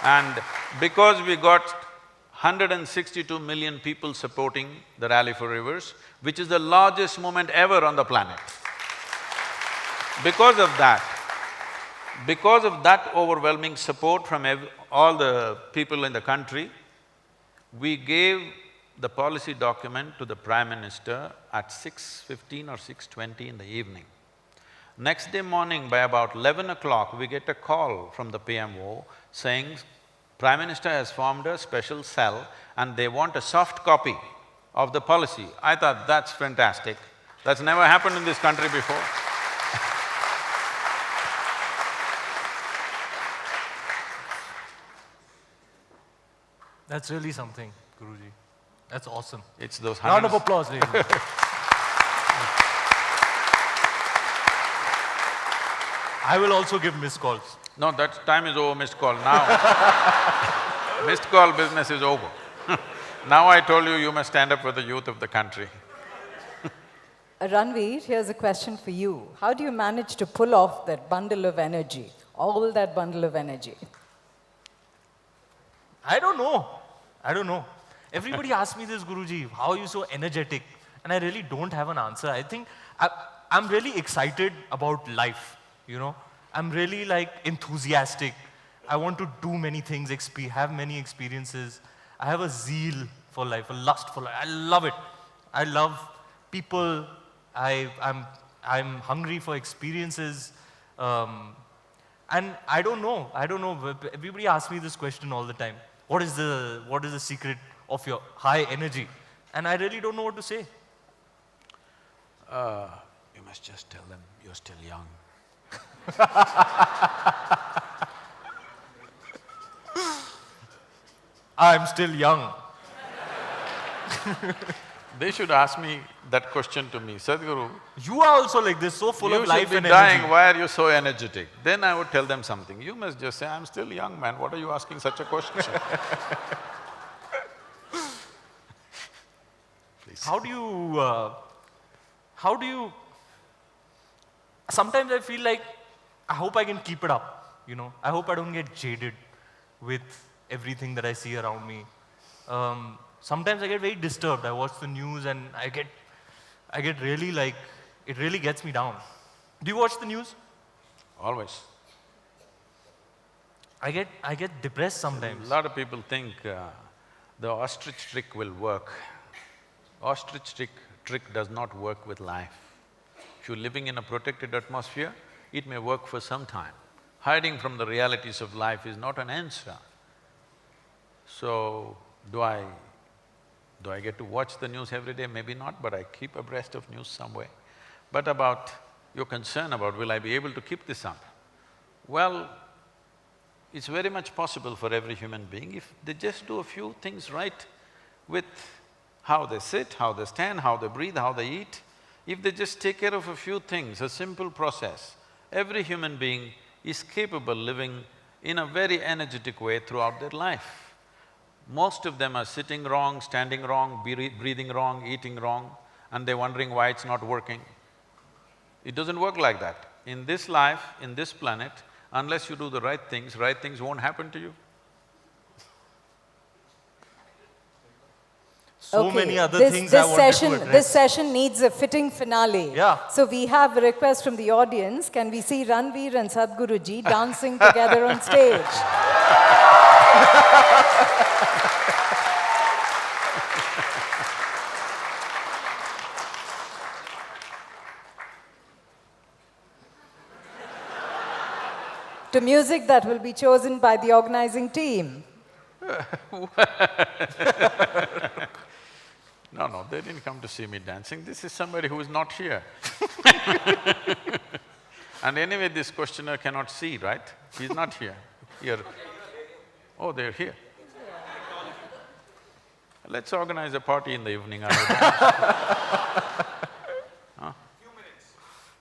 And because we got 162 million people supporting the Rally for Rivers, which is the largest movement ever on the planet. Because of that overwhelming support from all the people in the country, we gave the policy document to the Prime Minister at 6:15 or 6:20 in the evening. Next day morning, by about 11 o'clock, we get a call from the PMO saying, Prime Minister has formed a special cell and they want a soft copy of the policy. I thought, that's fantastic. That's never happened in this country before. That's really something, Guruji. That's awesome. It's those Round of hundreds. applause, ladies. and gentlemen. I will also give missed calls. No, that time is over, missed call now. Missed call business is over. Now I told you, you must stand up for the youth of the country. Ranveer, here's a question for you. How do you manage to pull off that bundle of energy, all that bundle of energy? I don't know. I don't know. Everybody asks me this, Guruji, how are you so energetic? And I really don't have an answer. I think I'm really excited about life, you know. I'm really like enthusiastic. I want to do many things, have many experiences. I have a zeal for life, a lust for life. I love it. I love people. I'm hungry for experiences. And I don't know. Everybody asks me this question all the time. What is the secret of your high energy? And I really don't know what to say. You must just tell them you're still young. I'm still young. They should ask me that question to me, Sadhguru, You are also like this, so full of you life should and be dying, energy. why are you so energetic? Then I would tell them something. You must just say, I'm still young, man, what are you asking such a question? Please. How do you, sometimes I feel like, I hope I can keep it up, you know. I hope I don't get jaded with everything that I see around me. Sometimes I get very disturbed. I watch the news and I get really like, it really gets me down. Do you watch the news? Always. I get depressed sometimes. A lot of people think the ostrich trick will work. Ostrich trick does not work with life. If you're living in a protected atmosphere, it may work for some time. Hiding from the realities of life is not an answer. So, do I get to watch the news every day? Maybe not, but I keep abreast of news some way. But about your concern about will I be able to keep this up? Well, it's very much possible for every human being if they just do a few things right with how they sit, how they stand, how they breathe, how they eat. If they just take care of a few things, a simple process, every human being is capable living in a very energetic way throughout their life. Most of them are sitting wrong, standing wrong, breathing wrong, eating wrong, and they're wondering why it's not working. It doesn't work like that. In this life, in this planet, unless you do the right things won't happen to you. So many other things I wanted to address. This session needs a fitting finale. Yeah. So we have a request from the audience. Can we see Ranveer and Sadhguruji dancing together on stage? To music that will be chosen by the organizing team. No, they didn't come to see me dancing. This is somebody who is not here. And anyway, this questioner cannot see, right? He's not here. Here. Oh, they're here. Let's organize a party in the evening. I would dance. Huh?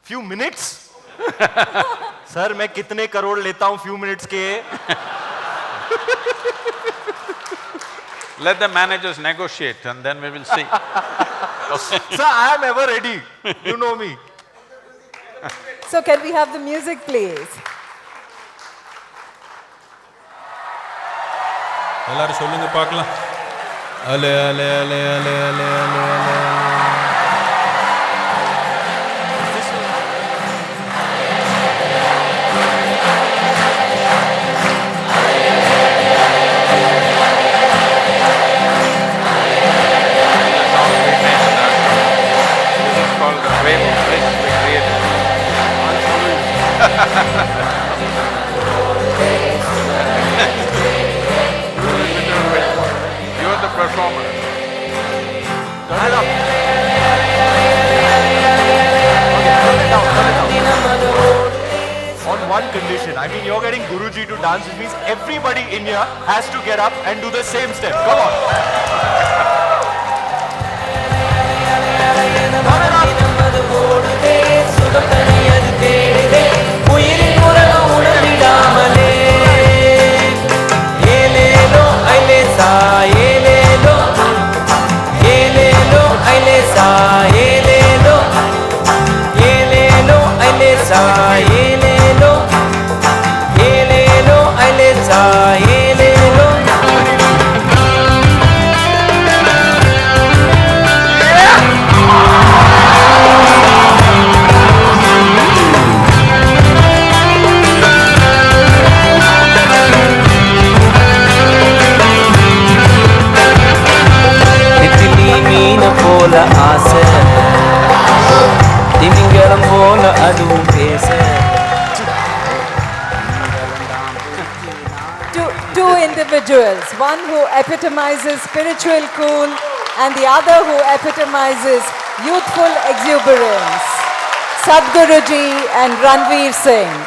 Few minutes? Sir, मैं कितने करोड़ लेता हूँ few minutes के? Let the managers negotiate and then we will see. Sir, I am ever ready. You know me. So can we have the music, please? எல்லாரும் சொல்லுங்க பார்க்கலாம். அலே அலே அலே அலே அலே அலே அலே. You're the performer. Turn it up. Okay, turn it down. On one condition. I mean, you're getting Guruji to dance, which means everybody in here has to get up and do the same step. Come on. போல ஆசை திமிங்கலம் போல அதுவும் பேச Two individuals, one who epitomizes spiritual cool and the other who epitomizes youthful exuberance. Sadhguru ji and Ranveer Singh.